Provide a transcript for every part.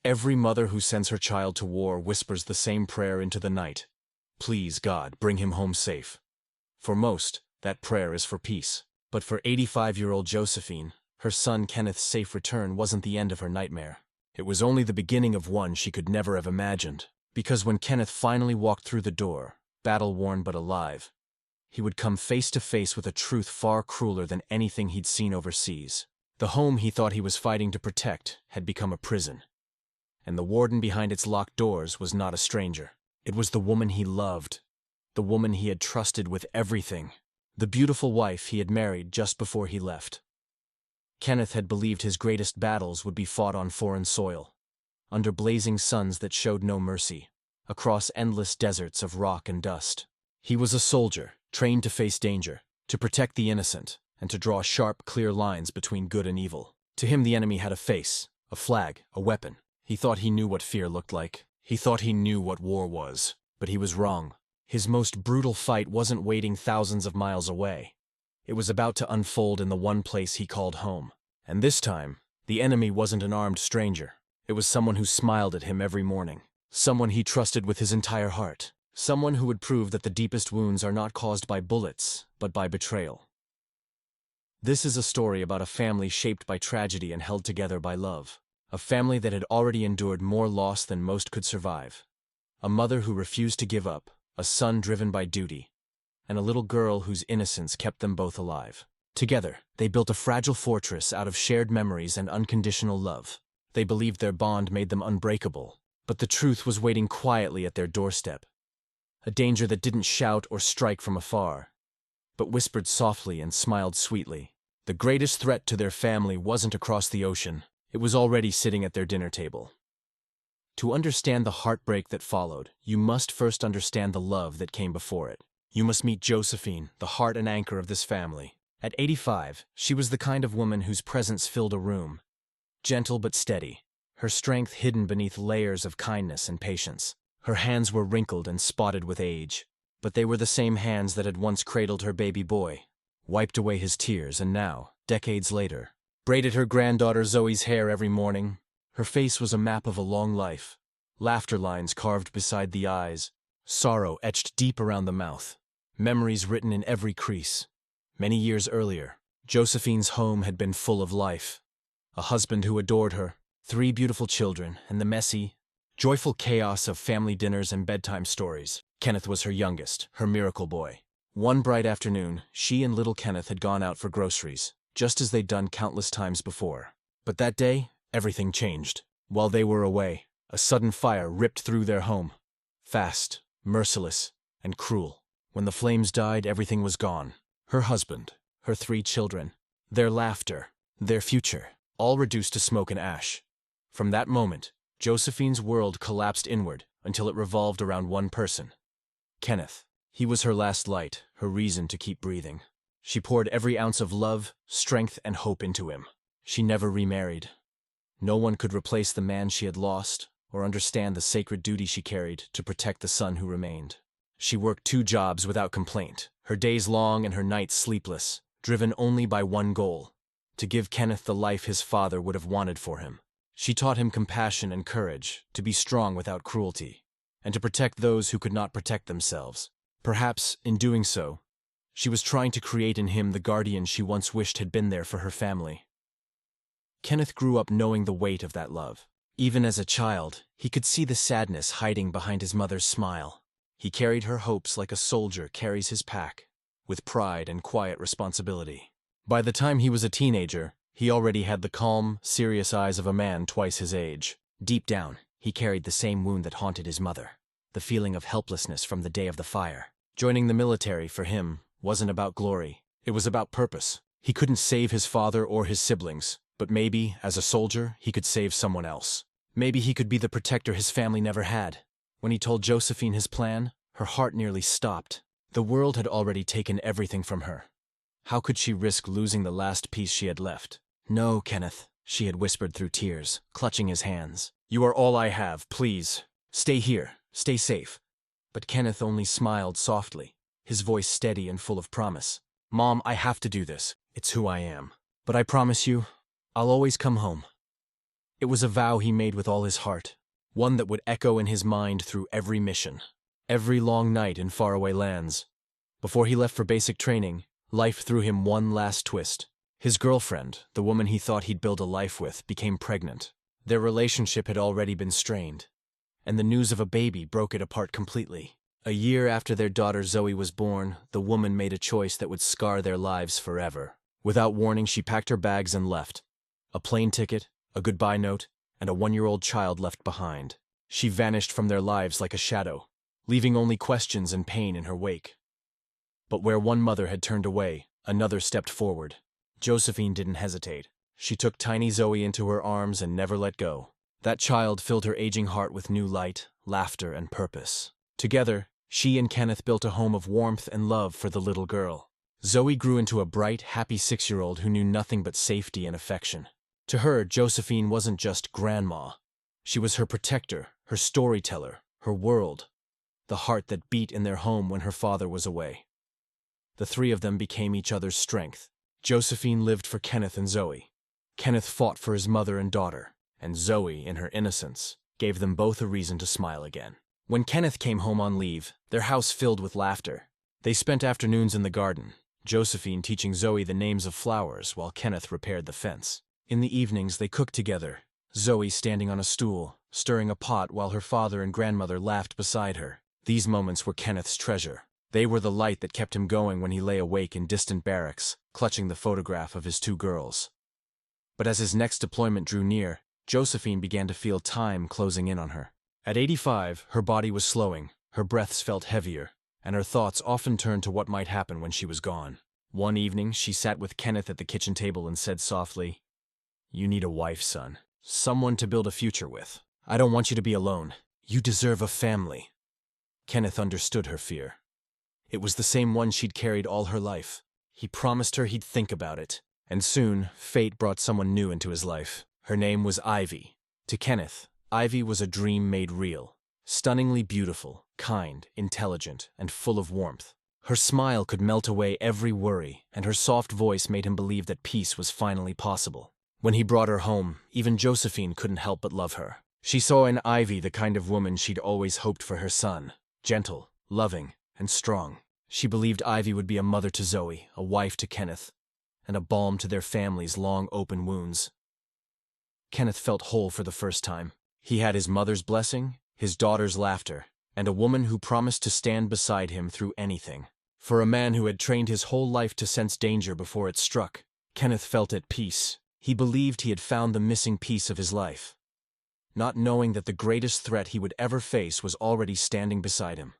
Every mother who sends her child to war whispers the same prayer into the night. Please, God, bring him home safe. For most, that prayer is for peace. But for 85-year-old Josephine, her son Kenneth's safe return wasn't the end of her nightmare. It was only the beginning of one she could never have imagined. Because when Kenneth finally walked through the door, battle-worn but alive, he would come face to face with a truth far crueler than anything he'd seen overseas. The home he thought he was fighting to protect had become a prison. And the warden behind its locked doors was not a stranger. It was the woman he loved, the woman he had trusted with everything, the beautiful wife he had married just before he left. Kenneth had believed his greatest battles would be fought on foreign soil, under blazing suns that showed no mercy, across endless deserts of rock and dust. He was a soldier, trained to face danger, to protect the innocent, and to draw sharp, clear lines between good and evil. To him the enemy had a face, a flag, a weapon. He thought he knew what fear looked like. He thought he knew what war was. But he was wrong. His most brutal fight wasn't waiting thousands of miles away. It was about to unfold in the one place he called home. And this time, the enemy wasn't an armed stranger. It was someone who smiled at him every morning. Someone he trusted with his entire heart. Someone who would prove that the deepest wounds are not caused by bullets, but by betrayal. This is a story about a family shaped by tragedy and held together by love. A family that had already endured more loss than most could survive. A mother who refused to give up, a son driven by duty, and a little girl whose innocence kept them both alive. Together, they built a fragile fortress out of shared memories and unconditional love. They believed their bond made them unbreakable, but the truth was waiting quietly at their doorstep. A danger that didn't shout or strike from afar, but whispered softly and smiled sweetly. The greatest threat to their family wasn't across the ocean. It was already sitting at their dinner table. To understand the heartbreak that followed, you must first understand the love that came before it. You must meet Josephine, the heart and anchor of this family. At 85, she was the kind of woman whose presence filled a room. Gentle but steady, her strength hidden beneath layers of kindness and patience. Her hands were wrinkled and spotted with age, but they were the same hands that had once cradled her baby boy, wiped away his tears, and now, decades later, braided her granddaughter Zoe's hair every morning. Her face was a map of a long life, laughter lines carved beside the eyes, sorrow etched deep around the mouth, memories written in every crease. Many years earlier, Josephine's home had been full of life. A husband who adored her, 3 beautiful children, and the messy, joyful chaos of family dinners and bedtime stories. Kenneth was her youngest, her miracle boy. One bright afternoon, she and little Kenneth had gone out for groceries, just as they'd done countless times before. But that day, everything changed. While they were away, a sudden fire ripped through their home. Fast, merciless, and cruel. When the flames died, everything was gone. Her husband, her 3 children, their laughter, their future, all reduced to smoke and ash. From that moment, Josephine's world collapsed inward until it revolved around one person. Kenneth. He was her last light, her reason to keep breathing. She poured every ounce of love, strength, and hope into him. She never remarried. No one could replace the man she had lost or understand the sacred duty she carried to protect the son who remained. She worked 2 jobs without complaint, her days long and her nights sleepless, driven only by one goal: to give Kenneth the life his father would have wanted for him. She taught him compassion and courage, to be strong without cruelty, and to protect those who could not protect themselves. Perhaps, in doing so, she was trying to create in him the guardian she once wished had been there for her family. Kenneth grew up knowing the weight of that love. Even as a child, he could see the sadness hiding behind his mother's smile. He carried her hopes like a soldier carries his pack, with pride and quiet responsibility. By the time he was a teenager, he already had the calm, serious eyes of a man twice his age. Deep down, he carried the same wound that haunted his mother, the feeling of helplessness from the day of the fire. Joining the military, for him, wasn't about glory. It was about purpose. He couldn't save his father or his siblings, but maybe, as a soldier, he could save someone else. Maybe he could be the protector his family never had. When he told Josephine his plan, her heart nearly stopped. The world had already taken everything from her. How could she risk losing the last piece she had left? "No, Kenneth," she had whispered through tears, clutching his hands. "You are all I have, please. Stay here, stay safe." But Kenneth only smiled softly, his voice steady and full of promise. "Mom, I have to do this. It's who I am. But I promise you, I'll always come home." It was a vow he made with all his heart, one that would echo in his mind through every mission, every long night in faraway lands. Before he left for basic training, life threw him one last twist. His girlfriend, the woman he thought he'd build a life with, became pregnant. Their relationship had already been strained, and the news of a baby broke it apart completely. A year after their daughter Zoe was born, the woman made a choice that would scar their lives forever. Without warning, she packed her bags and left. A plane ticket, a goodbye note, and a 1-year-old child left behind. She vanished from their lives like a shadow, leaving only questions and pain in her wake. But where one mother had turned away, another stepped forward. Josephine didn't hesitate. She took tiny Zoe into her arms and never let go. That child filled her aging heart with new light, laughter, and purpose. Together, she and Kenneth built a home of warmth and love for the little girl. Zoe grew into a bright, happy 6-year-old who knew nothing but safety and affection. To her, Josephine wasn't just grandma. She was her protector, her storyteller, her world, the heart that beat in their home when her father was away. The three of them became each other's strength. Josephine lived for Kenneth and Zoe. Kenneth fought for his mother and daughter, and Zoe, in her innocence, gave them both a reason to smile again. When Kenneth came home on leave, their house filled with laughter. They spent afternoons in the garden, Josephine teaching Zoe the names of flowers while Kenneth repaired the fence. In the evenings, they cooked together, Zoe standing on a stool, stirring a pot while her father and grandmother laughed beside her. These moments were Kenneth's treasure. They were the light that kept him going when he lay awake in distant barracks, clutching the photograph of his 2 girls. But as his next deployment drew near, Josephine began to feel time closing in on her. At 85, her body was slowing, her breaths felt heavier, and her thoughts often turned to what might happen when she was gone. One evening, she sat with Kenneth at the kitchen table and said softly, "You need a wife, son. Someone to build a future with. I don't want you to be alone. You deserve a family." Kenneth understood her fear. It was the same one she'd carried all her life. He promised her he'd think about it. And soon, fate brought someone new into his life. Her name was Ivy. To Kenneth, Ivy was a dream made real. Stunningly beautiful, kind, intelligent, and full of warmth. Her smile could melt away every worry, and her soft voice made him believe that peace was finally possible. When he brought her home, even Josephine couldn't help but love her. She saw in Ivy the kind of woman she'd always hoped for her son. Gentle, loving, and strong. She believed Ivy would be a mother to Zoe, a wife to Kenneth, and a balm to their family's long open wounds. Kenneth felt whole for the first time. He had his mother's blessing, his daughter's laughter, and a woman who promised to stand beside him through anything. For a man who had trained his whole life to sense danger before it struck, Kenneth felt at peace. He believed he had found the missing piece of his life, not knowing that the greatest threat he would ever face was already standing beside him.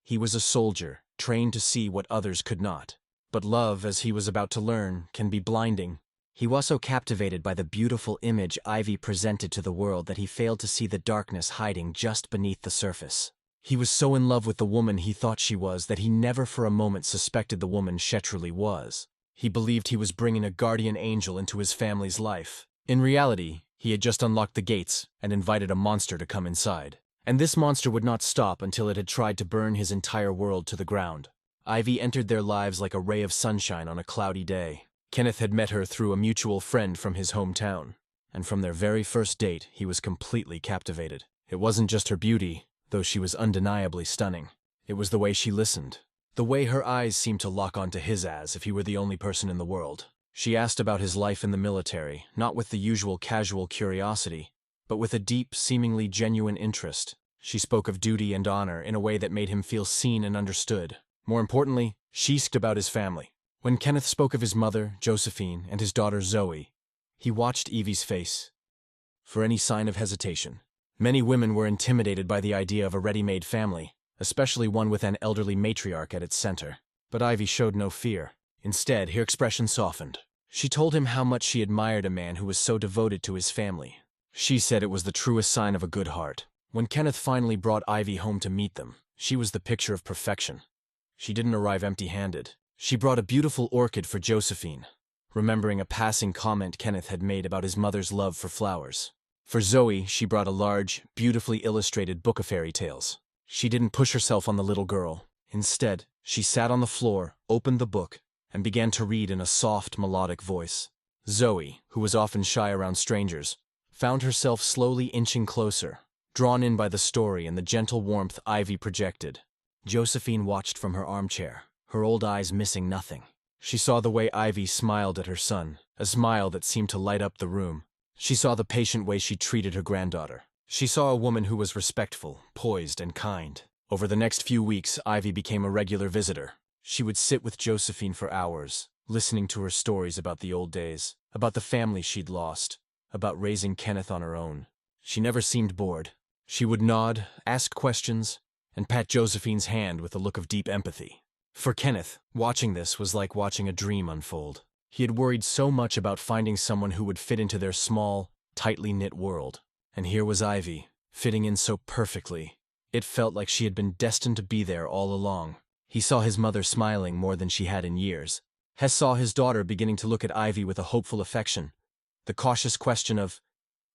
He was a soldier, trained to see what others could not. But love, as he was about to learn, can be blinding. He was so captivated by the beautiful image Ivy presented to the world that he failed to see the darkness hiding just beneath the surface. He was so in love with the woman he thought she was that he never for a moment suspected the woman she truly was. He believed he was bringing a guardian angel into his family's life. In reality, he had just unlocked the gates and invited a monster to come inside. And this monster would not stop until it had tried to burn his entire world to the ground. Ivy entered their lives like a ray of sunshine on a cloudy day. Kenneth had met her through a mutual friend from his hometown, and from their very first date, he was completely captivated. It wasn't just her beauty, though she was undeniably stunning. It was the way she listened, the way her eyes seemed to lock onto his as if he were the only person in the world. She asked about his life in the military, not with the usual casual curiosity, but with a deep, seemingly genuine interest. She spoke of duty and honor in a way that made him feel seen and understood. More importantly, she asked about his family. When Kenneth spoke of his mother, Josephine, and his daughter Zoe, he watched Evie's face for any sign of hesitation. Many women were intimidated by the idea of a ready-made family, especially one with an elderly matriarch at its center. But Ivy showed no fear. Instead, her expression softened. She told him how much she admired a man who was so devoted to his family. She said it was the truest sign of a good heart. When Kenneth finally brought Ivy home to meet them, she was the picture of perfection. She didn't arrive empty-handed. She brought a beautiful orchid for Josephine, remembering a passing comment Kenneth had made about his mother's love for flowers. For Zoe, she brought a large, beautifully illustrated book of fairy tales. She didn't push herself on the little girl. Instead, she sat on the floor, opened the book, and began to read in a soft, melodic voice. Zoe, who was often shy around strangers, found herself slowly inching closer, drawn in by the story and the gentle warmth Ivy projected. Josephine watched from her armchair, her old eyes missing nothing. She saw the way Ivy smiled at her son, a smile that seemed to light up the room. She saw the patient way she treated her granddaughter. She saw a woman who was respectful, poised, and kind. Over the next few weeks, Ivy became a regular visitor. She would sit with Josephine for hours, listening to her stories about the old days, about the family she'd lost, about raising Kenneth on her own. She never seemed bored. She would nod, ask questions, and pat Josephine's hand with a look of deep empathy. For Kenneth, watching this was like watching a dream unfold. He had worried so much about finding someone who would fit into their small, tightly knit world. And here was Ivy, fitting in so perfectly. It felt like she had been destined to be there all along. He saw his mother smiling more than she had in years. Hess saw his daughter beginning to look at Ivy with a hopeful affection. The cautious question of,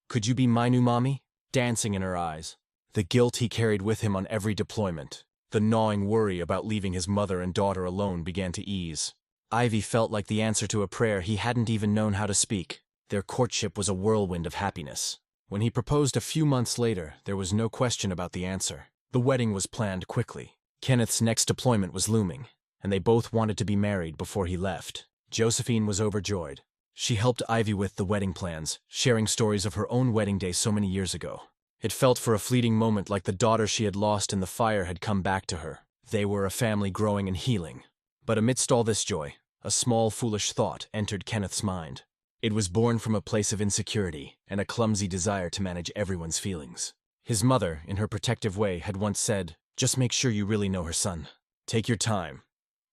"Could you be my new mommy?" dancing in her eyes. The guilt he carried with him on every deployment, the gnawing worry about leaving his mother and daughter alone began to ease. Ivy felt like the answer to a prayer he hadn't even known how to speak. Their courtship was a whirlwind of happiness. When he proposed a few months later, there was no question about the answer. The wedding was planned quickly. Kenneth's next deployment was looming, and they both wanted to be married before he left. Josephine was overjoyed. She helped Ivy with the wedding plans, sharing stories of her own wedding day so many years ago. It felt for a fleeting moment like the daughter she had lost in the fire had come back to her. They were a family growing and healing. But amidst all this joy, a small, foolish thought entered Kenneth's mind. It was born from a place of insecurity and a clumsy desire to manage everyone's feelings. His mother, in her protective way, had once said, "Just make sure you really know her son. Take your time."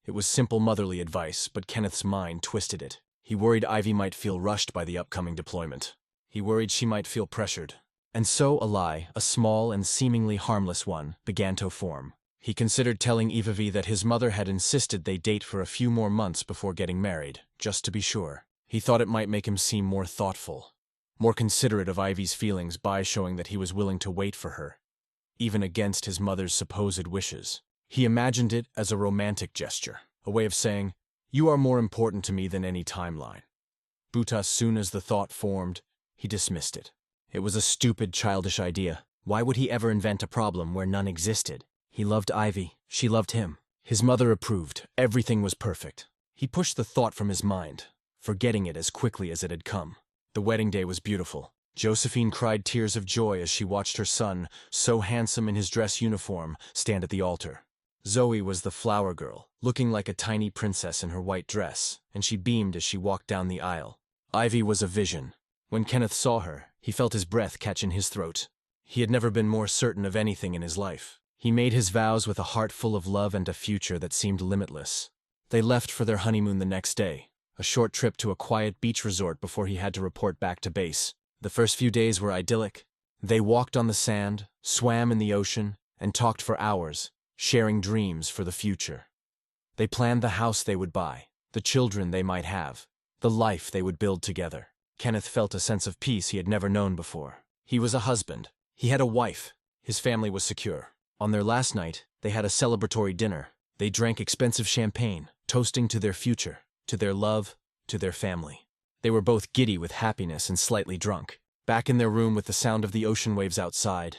It was simple motherly advice, but Kenneth's mind twisted it. He worried Ivy might feel rushed by the upcoming deployment. He worried she might feel pressured. And so a lie, a small and seemingly harmless one, began to form. He considered telling Ivy that his mother had insisted they date for a few more months before getting married, just to be sure. He thought it might make him seem more thoughtful, more considerate of Ivy's feelings by showing that he was willing to wait for her, even against his mother's supposed wishes. He imagined it as a romantic gesture, a way of saying, "You are more important to me than any timeline." But as soon as the thought formed, he dismissed it. It was a stupid, childish idea. Why would he ever invent a problem where none existed? He loved Ivy. She loved him. His mother approved. Everything was perfect. He pushed the thought from his mind, forgetting it as quickly as it had come. The wedding day was beautiful. Josephine cried tears of joy as she watched her son, so handsome in his dress uniform, stand at the altar. Zoe was the flower girl, looking like a tiny princess in her white dress, and she beamed as she walked down the aisle. Ivy was a vision. When Kenneth saw her, he felt his breath catch in his throat. He had never been more certain of anything in his life. He made his vows with a heart full of love and a future that seemed limitless. They left for their honeymoon the next day, a short trip to a quiet beach resort before he had to report back to base. The first few days were idyllic. They walked on the sand, swam in the ocean, and talked for hours, sharing dreams for the future. They planned the house they would buy, the children they might have, the life they would build together. Kenneth felt a sense of peace he had never known before. He was a husband. He had a wife. His family was secure. On their last night, they had a celebratory dinner. They drank expensive champagne, toasting to their future, to their love, to their family. They were both giddy with happiness and slightly drunk. Back in their room with the sound of the ocean waves outside,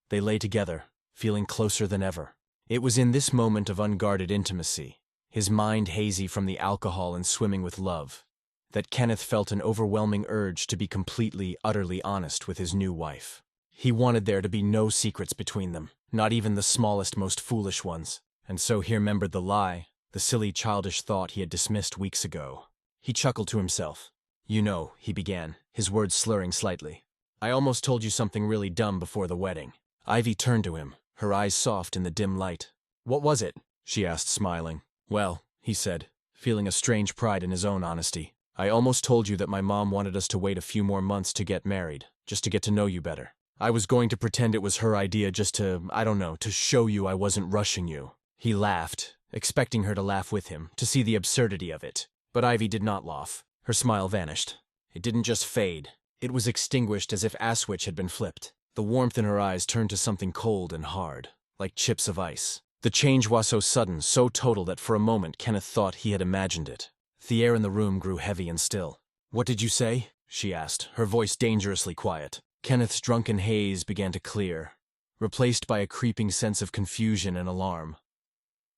they lay together, feeling closer than ever. It was in this moment of unguarded intimacy, his mind hazy from the alcohol and swimming with love, that Kenneth felt an overwhelming urge to be completely, utterly honest with his new wife. He wanted there to be no secrets between them, not even the smallest, most foolish ones. And so he remembered the lie, the silly, childish thought he had dismissed weeks ago. He chuckled to himself. "You know," he began, his words slurring slightly, "I almost told you something really dumb before the wedding." Ivy turned to him, her eyes soft in the dim light. "What was it?" she asked, smiling. "Well," he said, feeling a strange pride in his own honesty, "I almost told you that my mom wanted us to wait a few more months to get married, just to get to know you better. I was going to pretend it was her idea just to, I don't know, to show you I wasn't rushing you." He laughed, expecting her to laugh with him, to see the absurdity of it. But Ivy did not laugh. Her smile vanished. It didn't just fade. It was extinguished as if a switch had been flipped. The warmth in her eyes turned to something cold and hard, like chips of ice. The change was so sudden, so total that for a moment Kenneth thought he had imagined it. The air in the room grew heavy and still. "What did you say?" she asked, her voice dangerously quiet. Kenneth's drunken haze began to clear, replaced by a creeping sense of confusion and alarm.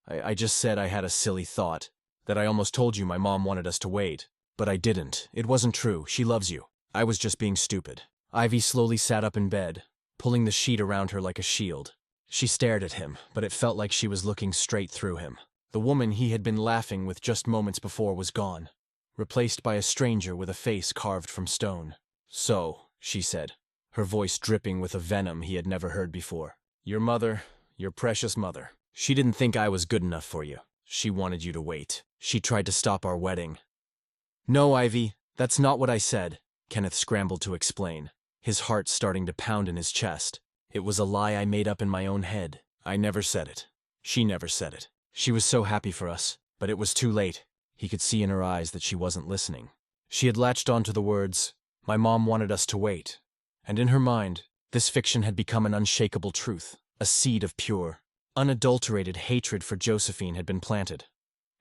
I just said I had a silly thought, that I almost told you my mom wanted us to wait. But I didn't. It wasn't true. She loves you. I was just being stupid. Ivy slowly sat up in bed, pulling the sheet around her like a shield. She stared at him, but it felt like she was looking straight through him. The woman he had been laughing with just moments before was gone, replaced by a stranger with a face carved from stone. "So," she said, her voice dripping with a venom he had never heard before. "Your mother, your precious mother. She didn't think I was good enough for you. She wanted you to wait. She tried to stop our wedding." "No, Ivy, that's not what I said," Kenneth scrambled to explain, his heart starting to pound in his chest. "It was a lie I made up in my own head. I never said it. She never said it. She was so happy for us, but it was too late." He could see in her eyes that she wasn't listening. She had latched onto the words, "My mom wanted us to wait." And in her mind, this fiction had become an unshakable truth. A seed of pure, unadulterated hatred for Josephine had been planted.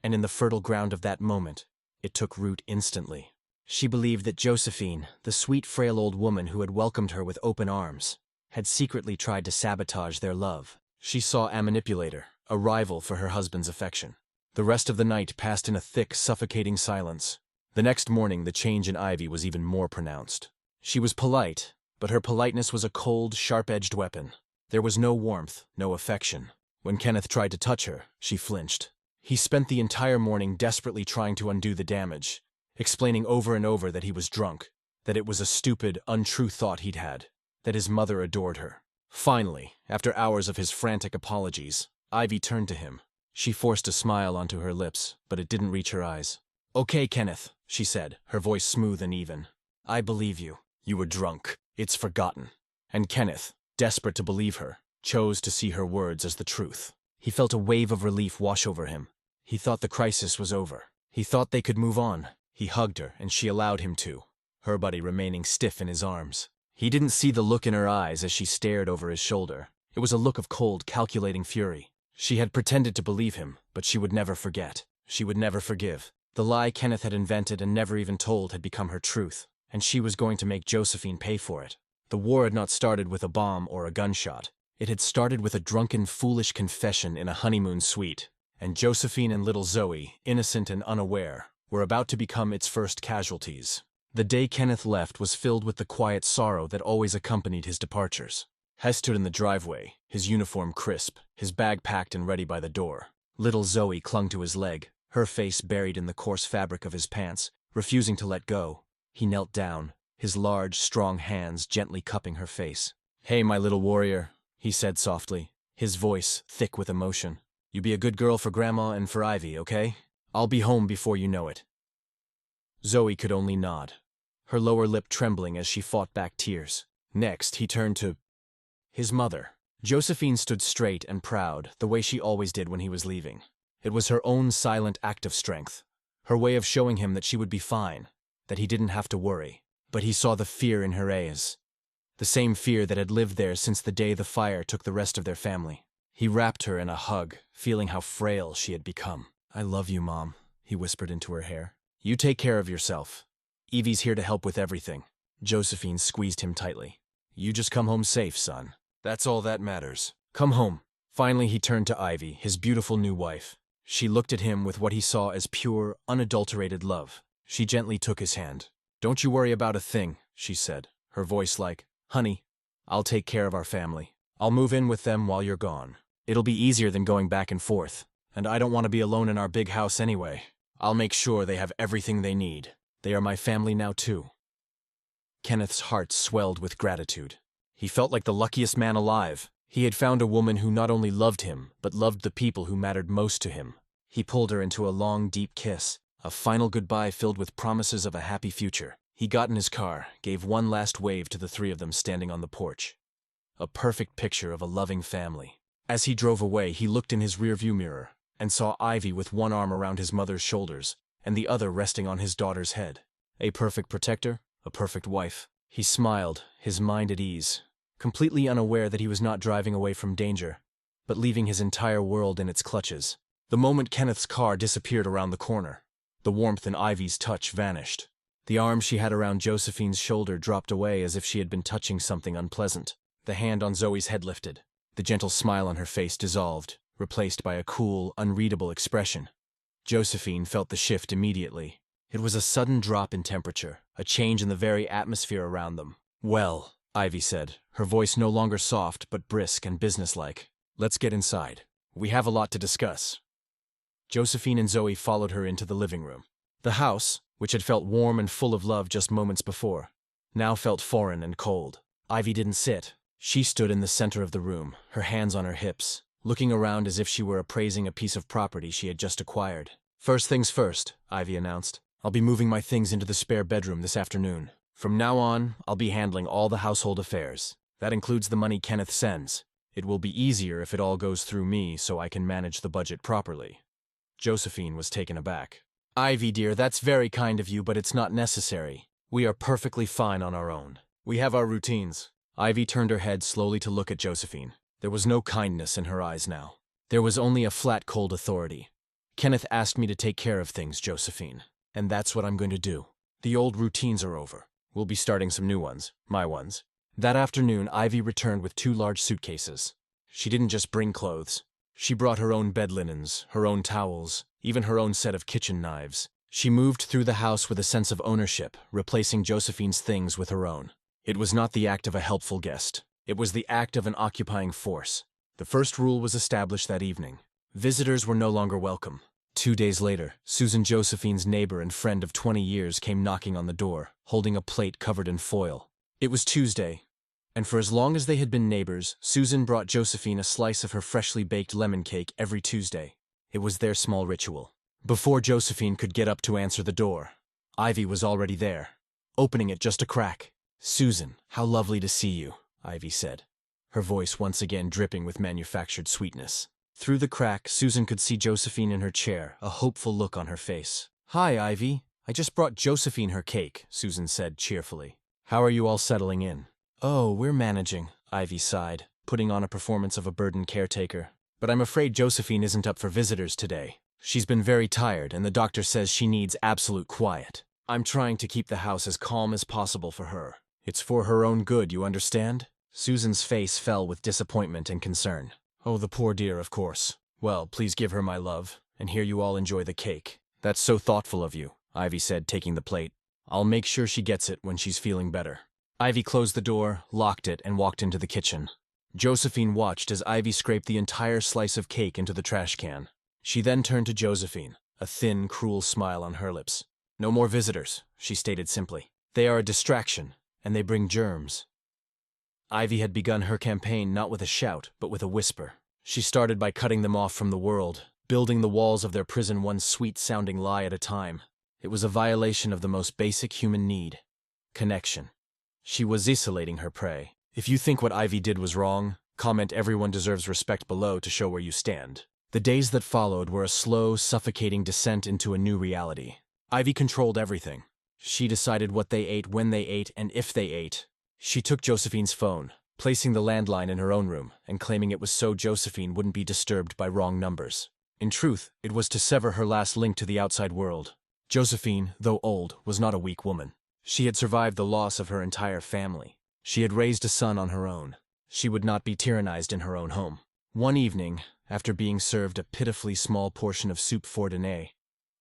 And in the fertile ground of that moment, it took root instantly. She believed that Josephine, the sweet, frail old woman who had welcomed her with open arms, had secretly tried to sabotage their love. She saw a manipulator, a rival for her husband's affection. The rest of the night passed in a thick, suffocating silence. The next morning, the change in Ivy was even more pronounced. She was polite, but her politeness was a cold, sharp-edged weapon. There was no warmth, no affection. When Kenneth tried to touch her, she flinched. He spent the entire morning desperately trying to undo the damage, explaining over and over that he was drunk, that it was a stupid, untrue thought he'd had, that his mother adored her. Finally, after hours of his frantic apologies, Ivy turned to him. She forced a smile onto her lips, but it didn't reach her eyes. "Okay, Kenneth," she said, her voice smooth and even. "I believe you. You were drunk. It's forgotten." And Kenneth, desperate to believe her, chose to see her words as the truth. He felt a wave of relief wash over him. He thought the crisis was over. He thought they could move on. He hugged her, and she allowed him to, her body remaining stiff in his arms. He didn't see the look in her eyes as she stared over his shoulder. It was a look of cold, calculating fury. She had pretended to believe him, but she would never forget. She would never forgive. The lie Kenneth had invented and never even told had become her truth, and she was going to make Josephine pay for it. The war had not started with a bomb or a gunshot. It had started with a drunken, foolish confession in a honeymoon suite, and Josephine and little Zoe, innocent and unaware, were about to become its first casualties. The day Kenneth left was filled with the quiet sorrow that always accompanied his departures. Hess stood in the driveway, his uniform crisp, his bag packed and ready by the door. Little Zoe clung to his leg, her face buried in the coarse fabric of his pants, refusing to let go. He knelt down, his large, strong hands gently cupping her face. "Hey, my little warrior," he said softly, his voice thick with emotion. "You be a good girl for Grandma and for Ivy, okay? I'll be home before you know it." Zoe could only nod, her lower lip trembling as she fought back tears. Next, he turned to his mother. Josephine stood straight and proud, the way she always did when he was leaving. It was her own silent act of strength, her way of showing him that she would be fine, that he didn't have to worry. But he saw the fear in her eyes, the same fear that had lived there since the day the fire took the rest of their family. He wrapped her in a hug, feeling how frail she had become. "I love you, Mom," he whispered into her hair. "You take care of yourself. Evie's here to help with everything." Josephine squeezed him tightly. "You just come home safe, son. That's all that matters. Come home." Finally, he turned to Ivy, his beautiful new wife. She looked at him with what he saw as pure, unadulterated love. She gently took his hand. "Don't you worry about a thing," she said, her voice like, "Honey, I'll take care of our family. I'll move in with them while you're gone. It'll be easier than going back and forth, and I don't want to be alone in our big house anyway. I'll make sure they have everything they need. They are my family now, too." Kenneth's heart swelled with gratitude. He felt like the luckiest man alive. He had found a woman who not only loved him, but loved the people who mattered most to him. He pulled her into a long, deep kiss, a final goodbye filled with promises of a happy future. He got in his car, gave one last wave to the three of them standing on the porch. A perfect picture of a loving family. As he drove away, he looked in his rearview mirror and saw Ivy with one arm around his mother's shoulders and the other resting on his daughter's head. A perfect protector, a perfect wife. He smiled, his mind at ease, completely unaware that he was not driving away from danger, but leaving his entire world in its clutches. The moment Kenneth's car disappeared around the corner, the warmth in Ivy's touch vanished. The arm she had around Josephine's shoulder dropped away as if she had been touching something unpleasant. The hand on Zoe's head lifted. The gentle smile on her face dissolved, replaced by a cool, unreadable expression. Josephine felt the shift immediately. It was a sudden drop in temperature, a change in the very atmosphere around them. "Well," Ivy said, her voice no longer soft but brisk and businesslike. "Let's get inside. We have a lot to discuss." Josephine and Zoe followed her into the living room. The house, which had felt warm and full of love just moments before, now felt foreign and cold. Ivy didn't sit. She stood in the center of the room, her hands on her hips, looking around as if she were appraising a piece of property she had just acquired. "First things first," Ivy announced. "I'll be moving my things into the spare bedroom this afternoon. From now on, I'll be handling all the household affairs. That includes the money Kenneth sends. It will be easier if it all goes through me so I can manage the budget properly." Josephine was taken aback. "Ivy, dear, that's very kind of you, but it's not necessary. We are perfectly fine on our own. We have our routines." Ivy turned her head slowly to look at Josephine. There was no kindness in her eyes now. There was only a flat, cold authority. "Kenneth asked me to take care of things, Josephine, and that's what I'm going to do. The old routines are over. We'll be starting some new ones, my ones." That afternoon, Ivy returned with 2 large suitcases. She didn't just bring clothes. She brought her own bed linens, her own towels, even her own set of kitchen knives. She moved through the house with a sense of ownership, replacing Josephine's things with her own. It was not the act of a helpful guest. It was the act of an occupying force. The first rule was established that evening. Visitors were no longer welcome. 2 days later, Susan, Josephine's neighbor and friend of 20 years, came knocking on the door, holding a plate covered in foil. It was Tuesday, and for as long as they had been neighbors, Susan brought Josephine a slice of her freshly baked lemon cake every Tuesday. It was their small ritual. Before Josephine could get up to answer the door, Ivy was already there, opening it just a crack. "Susan, how lovely to see you," Ivy said, her voice once again dripping with manufactured sweetness. Through the crack, Susan could see Josephine in her chair, a hopeful look on her face. "Hi, Ivy. I just brought Josephine her cake," Susan said cheerfully. "How are you all settling in?" "Oh, we're managing," Ivy sighed, putting on a performance of a burdened caretaker. "But I'm afraid Josephine isn't up for visitors today. She's been very tired, and the doctor says she needs absolute quiet. I'm trying to keep the house as calm as possible for her. It's for her own good, you understand?" Susan's face fell with disappointment and concern. "Oh, the poor dear, of course. Well, please give her my love, and here you all enjoy the cake." "That's so thoughtful of you," Ivy said, taking the plate. "I'll make sure she gets it when she's feeling better." Ivy closed the door, locked it, and walked into the kitchen. Josephine watched as Ivy scraped the entire slice of cake into the trash can. She then turned to Josephine, a thin, cruel smile on her lips. "No more visitors," she stated simply. "They are a distraction, and they bring germs." Ivy had begun her campaign not with a shout, but with a whisper. She started by cutting them off from the world, building the walls of their prison one sweet-sounding lie at a time. It was a violation of the most basic human need: connection. She was isolating her prey. If you think what Ivy did was wrong, comment "everyone deserves respect" below to show where you stand. The days that followed were a slow, suffocating descent into a new reality. Ivy controlled everything. She decided what they ate, when they ate, and if they ate. She took Josephine's phone, placing the landline in her own room, and claiming it was so Josephine wouldn't be disturbed by wrong numbers. In truth, it was to sever her last link to the outside world. Josephine, though old, was not a weak woman. She had survived the loss of her entire family. She had raised a son on her own. She would not be tyrannized in her own home. One evening, after being served a pitifully small portion of soup for dîner,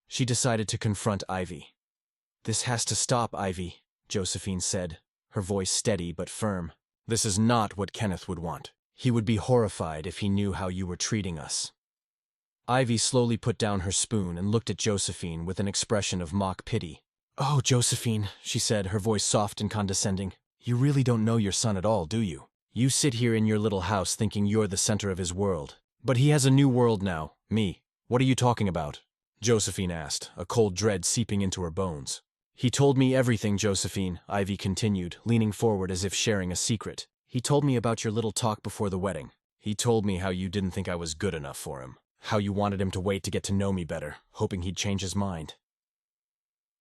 she decided to confront Ivy. "This has to stop, Ivy," Josephine said, her voice steady but firm. "This is not what Kenneth would want. He would be horrified if he knew how you were treating us." Ivy slowly put down her spoon and looked at Josephine with an expression of mock pity. "Oh, Josephine," she said, her voice soft and condescending, "you really don't know your son at all, do you? You sit here in your little house thinking you're the center of his world. But he has a new world now, me. What are you talking about?" Josephine asked, a cold dread seeping into her bones. "He told me everything, Josephine," Ivy continued, leaning forward as if sharing a secret. "He told me about your little talk before the wedding. He told me how you didn't think I was good enough for him. How you wanted him to wait to get to know me better, hoping he'd change his mind."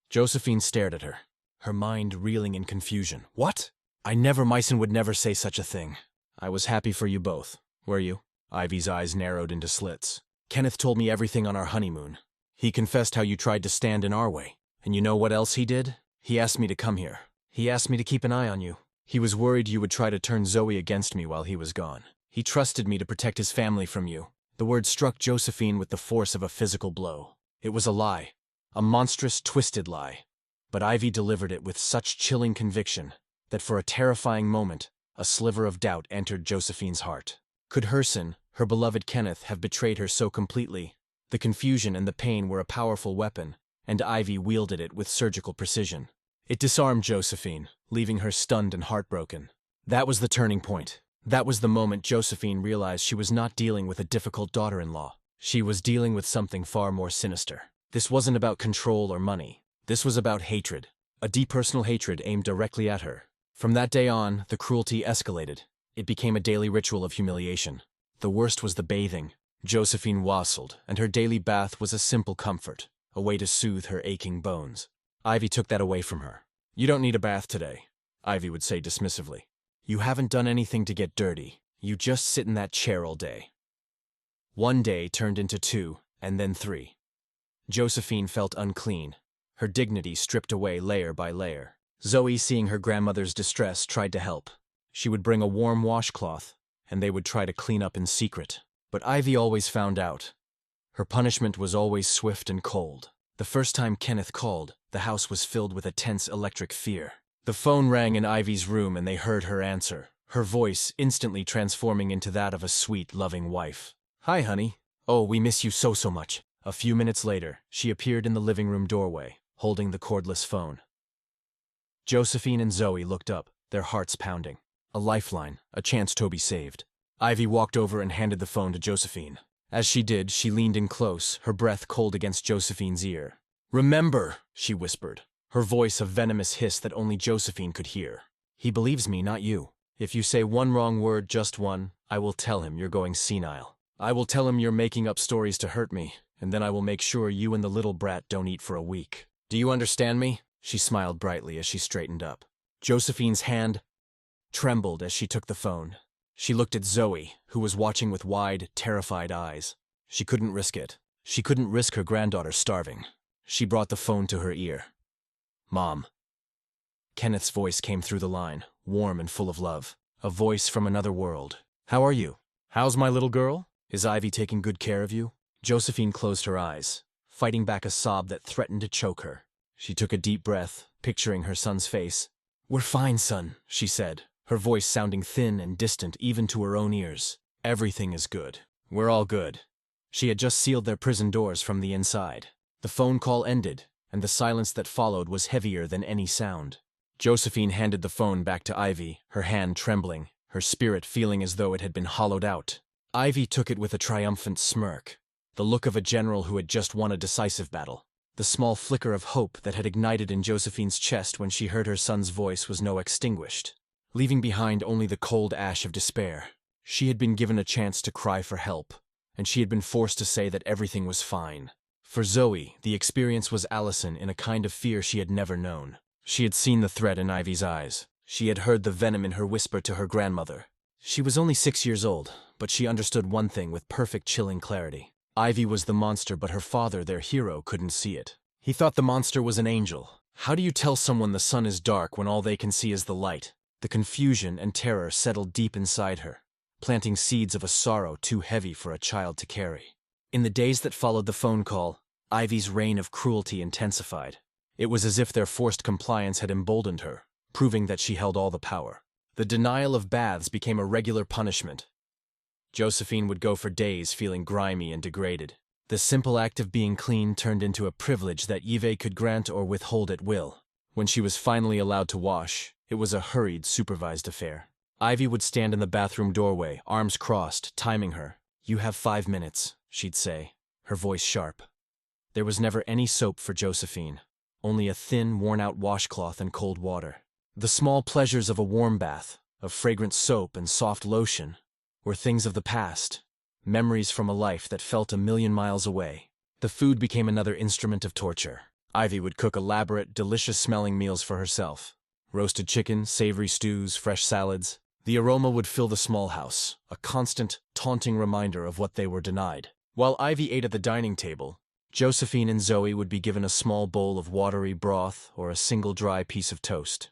Josephine stared at her, her mind reeling in confusion. "What? Myson would never say such a thing. I was happy for you both, were you?" Ivy's eyes narrowed into slits. "Kenneth told me everything on our honeymoon. He confessed how you tried to stand in our way. And you know what else he did? He asked me to come here. He asked me to keep an eye on you. He was worried you would try to turn Zoe against me while he was gone. He trusted me to protect his family from you. The word struck Josephine with the force of a physical blow. It was a lie. A monstrous, twisted lie. But Ivy delivered it with such chilling conviction that for a terrifying moment, a sliver of doubt entered Josephine's heart. Could Herson, her beloved Kenneth, have betrayed her so completely? The confusion and the pain were a powerful weapon, and Ivy wielded it with surgical precision. It disarmed Josephine, leaving her stunned and heartbroken. That was the turning point. That was the moment Josephine realized she was not dealing with a difficult daughter-in-law. She was dealing with something far more sinister. This wasn't about control or money. This was about hatred. A deep personal hatred aimed directly at her. From that day on, the cruelty escalated. It became a daily ritual of humiliation. The worst was the bathing. Josephine wassailed, and her daily bath was a simple comfort, a way to soothe her aching bones. Ivy took that away from her. "You don't need a bath today," Ivy would say dismissively. "You haven't done anything to get dirty. You just sit in that chair all day." One day turned into 2, and then 3. Josephine felt unclean, her dignity stripped away layer by layer. Zoe, seeing her grandmother's distress, tried to help. She would bring a warm washcloth, and they would try to clean up in secret. But Ivy always found out. Her punishment was always swift and cold. The first time Kenneth called, the house was filled with a tense electric fear. The phone rang in Ivy's room and they heard her answer, her voice instantly transforming into that of a sweet, loving wife. "Hi, honey. Oh, we miss you so much." A few minutes later, she appeared in the living room doorway, holding the cordless phone. Josephine and Zoe looked up, their hearts pounding. A lifeline, a chance to be saved. Ivy walked over and handed the phone to Josephine. As she did, she leaned in close, her breath cold against Josephine's ear. "Remember," she whispered, her voice a venomous hiss that only Josephine could hear. "He believes me, not you. If you say one wrong word, just one, I will tell him you're going senile. I will tell him you're making up stories to hurt me, and then I will make sure you and the little brat don't eat for a week. Do you understand me?" She smiled brightly as she straightened up. Josephine's hand trembled as she took the phone. She looked at Zoe, who was watching with wide, terrified eyes. She couldn't risk it. She couldn't risk her granddaughter starving. She brought the phone to her ear. "Mom." Kenneth's voice came through the line, warm and full of love. A voice from another world. "How are you? How's my little girl? Is Ivy taking good care of you?" Josephine closed her eyes, fighting back a sob that threatened to choke her. She took a deep breath, picturing her son's face. "We're fine, son," she said, her voice sounding thin and distant even to her own ears. "Everything is good. We're all good." She had just sealed their prison doors from the inside. The phone call ended, and the silence that followed was heavier than any sound. Josephine handed the phone back to Ivy, her hand trembling, her spirit feeling as though it had been hollowed out. Ivy took it with a triumphant smirk, the look of a general who had just won a decisive battle. The small flicker of hope that had ignited in Josephine's chest when she heard her son's voice was now extinguished, leaving behind only the cold ash of despair. She had been given a chance to cry for help, and she had been forced to say that everything was fine. For Zoe, the experience was Allison in a kind of fear she had never known. She had seen the threat in Ivy's eyes. She had heard the venom in her whisper to her grandmother. She was only 6 years old, but she understood one thing with perfect chilling clarity. Ivy was the monster, but her father, their hero, couldn't see it. He thought the monster was an angel. How do you tell someone the sun is dark when all they can see is the light? The confusion and terror settled deep inside her, planting seeds of a sorrow too heavy for a child to carry. In the days that followed the phone call, Ivy's reign of cruelty intensified. It was as if their forced compliance had emboldened her, proving that she held all the power. The denial of baths became a regular punishment. Josephine would go for days feeling grimy and degraded. The simple act of being clean turned into a privilege that Yves could grant or withhold at will. When she was finally allowed to wash, it was a hurried, supervised affair. Ivy would stand in the bathroom doorway, arms crossed, timing her. "You have 5 minutes," she'd say, her voice sharp. There was never any soap for Josephine, only a thin, worn-out washcloth and cold water. The small pleasures of a warm bath, of fragrant soap and soft lotion, were things of the past, memories from a life that felt a million miles away. The food became another instrument of torture. Ivy would cook elaborate, delicious-smelling meals for herself. Roasted chicken, savory stews, fresh salads. The aroma would fill the small house, a constant, taunting reminder of what they were denied. While Ivy ate at the dining table, Josephine and Zoe would be given a small bowl of watery broth or a single dry piece of toast.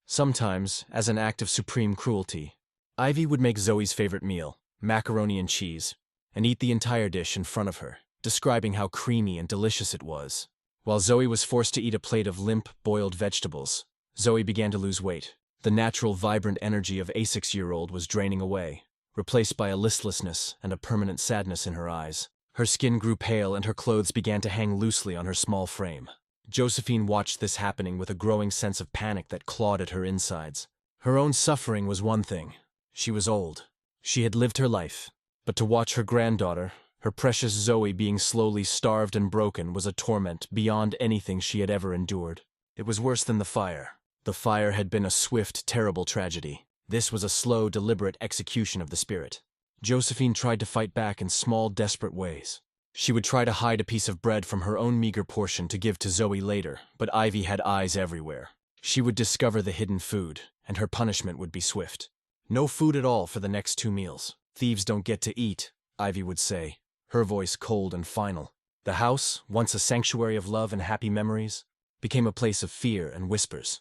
Sometimes, as an act of supreme cruelty, Ivy would make Zoe's favorite meal, macaroni and cheese, and eat the entire dish in front of her, describing how creamy and delicious it was. While Zoe was forced to eat a plate of limp, boiled vegetables, Zoe began to lose weight. The natural, vibrant energy of a 6-year-old was draining away, replaced by a listlessness and a permanent sadness in her eyes. Her skin grew pale and her clothes began to hang loosely on her small frame. Josephine watched this happening with a growing sense of panic that clawed at her insides. Her own suffering was one thing. She was old. She had lived her life. But to watch her granddaughter, her precious Zoe, being slowly starved and broken was a torment beyond anything she had ever endured. It was worse than the fire. The fire had been a swift, terrible tragedy. This was a slow, deliberate execution of the spirit. Josephine tried to fight back in small, desperate ways. She would try to hide a piece of bread from her own meager portion to give to Zoe later, but Ivy had eyes everywhere. She would discover the hidden food, and her punishment would be swift. No food at all for the next 2 meals. Thieves don't get to eat, Ivy would say, her voice cold and final. The house, once a sanctuary of love and happy memories, became a place of fear and whispers.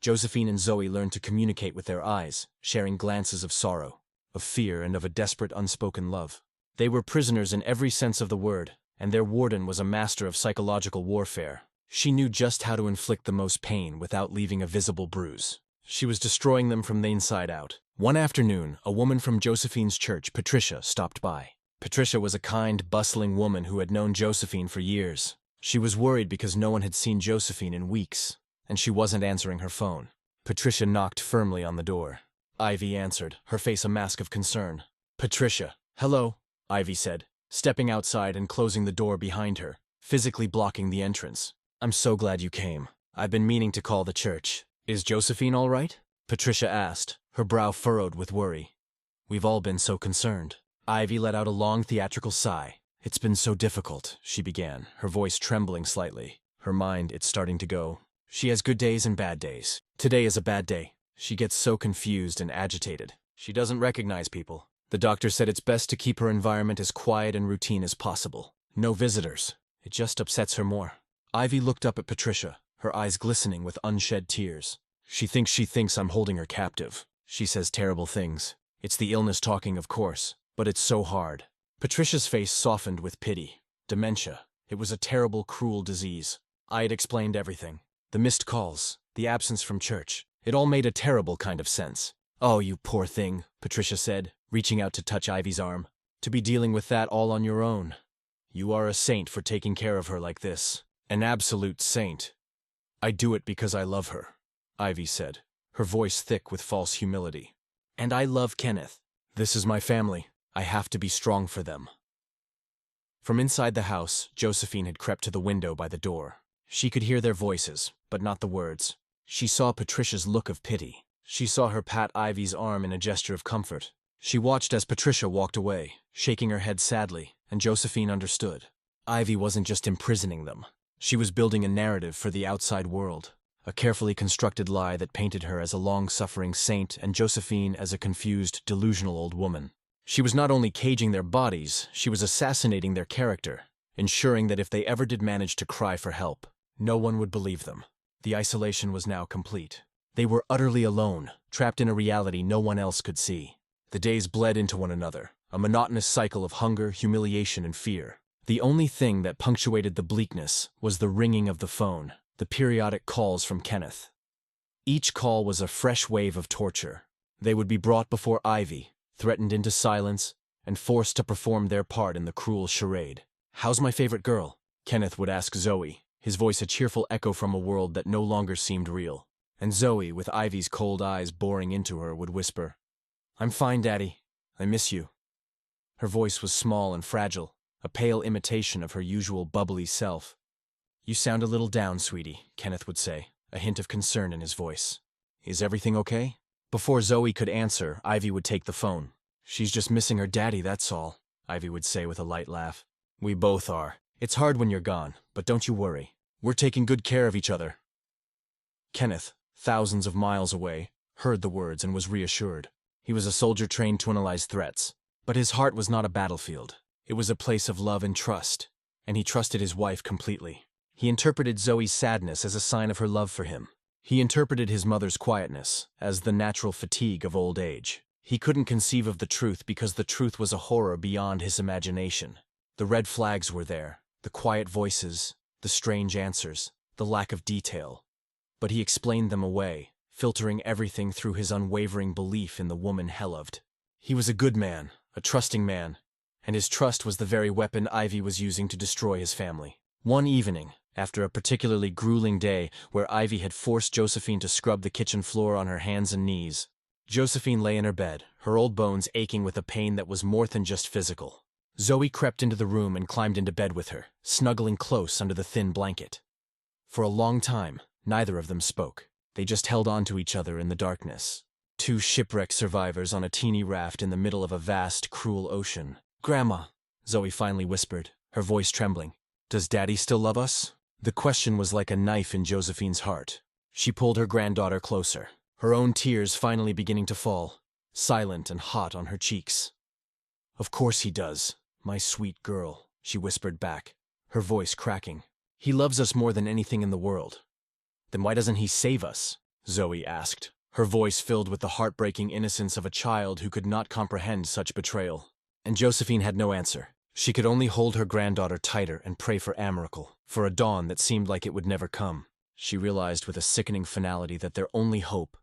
Josephine and Zoe learned to communicate with their eyes, sharing glances of sorrow, of fear, and of a desperate unspoken love. They were prisoners in every sense of the word, and their warden was a master of psychological warfare. She knew just how to inflict the most pain without leaving a visible bruise. She was destroying them from the inside out. One afternoon, a woman from Josephine's church, Patricia, stopped by. Patricia was a kind, bustling woman who had known Josephine for years. She was worried because no one had seen Josephine in weeks, and she wasn't answering her phone. Patricia knocked firmly on the door. Ivy answered, her face a mask of concern. "Patricia." "Hello," Ivy said, stepping outside and closing the door behind her, physically blocking the entrance. "I'm so glad you came. I've been meaning to call the church." "Is Josephine all right?" Patricia asked, her brow furrowed with worry. "We've all been so concerned." Ivy let out a long theatrical sigh. "It's been so difficult," she began, her voice trembling slightly. Her mind, it's starting to go. She has good days and bad days. Today is a bad day. She gets so confused and agitated. She doesn't recognize people. The doctor said it's best to keep her environment as quiet and routine as possible. No visitors. It just upsets her more. Ivy looked up at Patricia, her eyes glistening with unshed tears. She thinks I'm holding her captive. She says terrible things. It's the illness talking, of course, but it's so hard. Patricia's face softened with pity. Dementia. It was a terrible, cruel disease. I had explained everything. The missed calls, the absence from church. It all made a terrible kind of sense. "Oh, you poor thing," Patricia said, reaching out to touch Ivy's arm. "To be dealing with that all on your own. You are a saint for taking care of her like this. An absolute saint." "I do it because I love her," Ivy said, her voice thick with false humility. "And I love Kenneth. This is my family. I have to be strong for them." From inside the house, Josephine had crept to the window by the door. She could hear their voices, but not the words. She saw Patricia's look of pity. She saw her pat Ivy's arm in a gesture of comfort. She watched as Patricia walked away, shaking her head sadly, and Josephine understood. Ivy wasn't just imprisoning them. She was building a narrative for the outside world, a carefully constructed lie that painted her as a long-suffering saint and Josephine as a confused, delusional old woman. She was not only caging their bodies, she was assassinating their character, ensuring that if they ever did manage to cry for help, no one would believe them. The isolation was now complete. They were utterly alone, trapped in a reality no one else could see. The days bled into one another, a monotonous cycle of hunger, humiliation, and fear. The only thing that punctuated the bleakness was the ringing of the phone, the periodic calls from Kenneth. Each call was a fresh wave of torture. They would be brought before Ivy, threatened into silence, and forced to perform their part in the cruel charade. "How's my favorite girl?" Kenneth would ask Zoe, his voice a cheerful echo from a world that no longer seemed real. And Zoe, with Ivy's cold eyes boring into her, would whisper, "I'm fine, Daddy. I miss you." Her voice was small and fragile, a pale imitation of her usual bubbly self. "You sound a little down, sweetie," Kenneth would say, a hint of concern in his voice. "Is everything okay?" Before Zoe could answer, Ivy would take the phone. "She's just missing her daddy, that's all," Ivy would say with a light laugh. "We both are. It's hard when you're gone, but don't you worry. We're taking good care of each other." Kenneth, thousands of miles away, heard the words and was reassured. He was a soldier trained to analyze threats, but his heart was not a battlefield. It was a place of love and trust. and he trusted his wife completely. He interpreted Zoe's sadness as a sign of her love for him. He interpreted his mother's quietness as the natural fatigue of old age. He couldn't conceive of the truth because the truth was a horror beyond his imagination. The red flags were there, the quiet voices, the strange answers, the lack of detail. But he explained them away, filtering everything through his unwavering belief in the woman he loved. He was a good man, a trusting man, and his trust was the very weapon Ivy was using to destroy his family. One evening, after a particularly grueling day where Ivy had forced Josephine to scrub the kitchen floor on her hands and knees, Josephine lay in her bed, her old bones aching with a pain that was more than just physical. Zoe crept into the room and climbed into bed with her, snuggling close under the thin blanket. For a long time, neither of them spoke. They just held on to each other in the darkness. Two shipwreck survivors on a teeny raft in the middle of a vast, cruel ocean. "Grandma," Zoe finally whispered, her voice trembling. "Does Daddy still love us?" The question was like a knife in Josephine's heart. She pulled her granddaughter closer, her own tears finally beginning to fall, silent and hot on her cheeks. "Of course he does, my sweet girl," she whispered back, her voice cracking. "He loves us more than anything in the world." "Then why doesn't he save us?" Zoe asked, her voice filled with the heartbreaking innocence of a child who could not comprehend such betrayal. And Josephine had no answer. She could only hold her granddaughter tighter and pray for a miracle, for a dawn that seemed like it would never come. She realized with a sickening finality that their only hope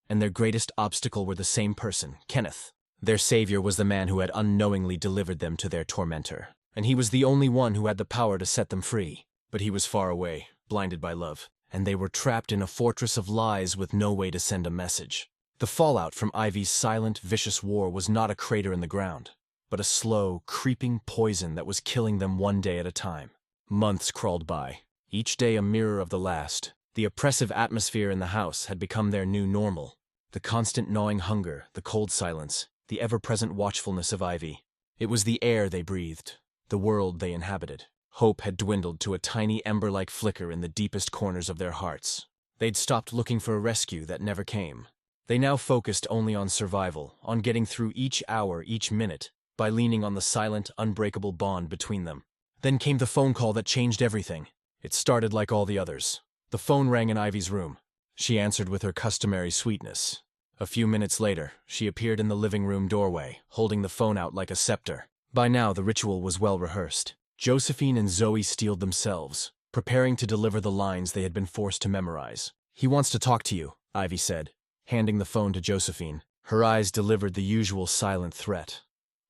and their greatest obstacle were the same person, Kenneth. Their savior was the man who had unknowingly delivered them to their tormentor, and he was the only one who had the power to set them free. But he was far away, blinded by love, and they were trapped in a fortress of lies with no way to send a message. The fallout from Ivy's silent, vicious war was not a crater in the ground, but a slow, creeping poison that was killing them one day at a time. Months crawled by, each day a mirror of the last. The oppressive atmosphere in the house had become their new normal. The constant gnawing hunger, the cold silence, the ever-present watchfulness of Ivy. It was the air they breathed, the world they inhabited. Hope had dwindled to a tiny ember-like flicker in the deepest corners of their hearts. They'd stopped looking for a rescue that never came. They now focused only on survival, on getting through each hour, each minute, by leaning on the silent, unbreakable bond between them. Then came the phone call that changed everything. It started like all the others. The phone rang in Ivy's room. She answered with her customary sweetness. A few minutes later, she appeared in the living room doorway, holding the phone out like a scepter. By now, the ritual was well rehearsed. Josephine and Zoe steeled themselves, preparing to deliver the lines they had been forced to memorize. "He wants to talk to you," Ivy said, handing the phone to Josephine. Her eyes delivered the usual silent threat.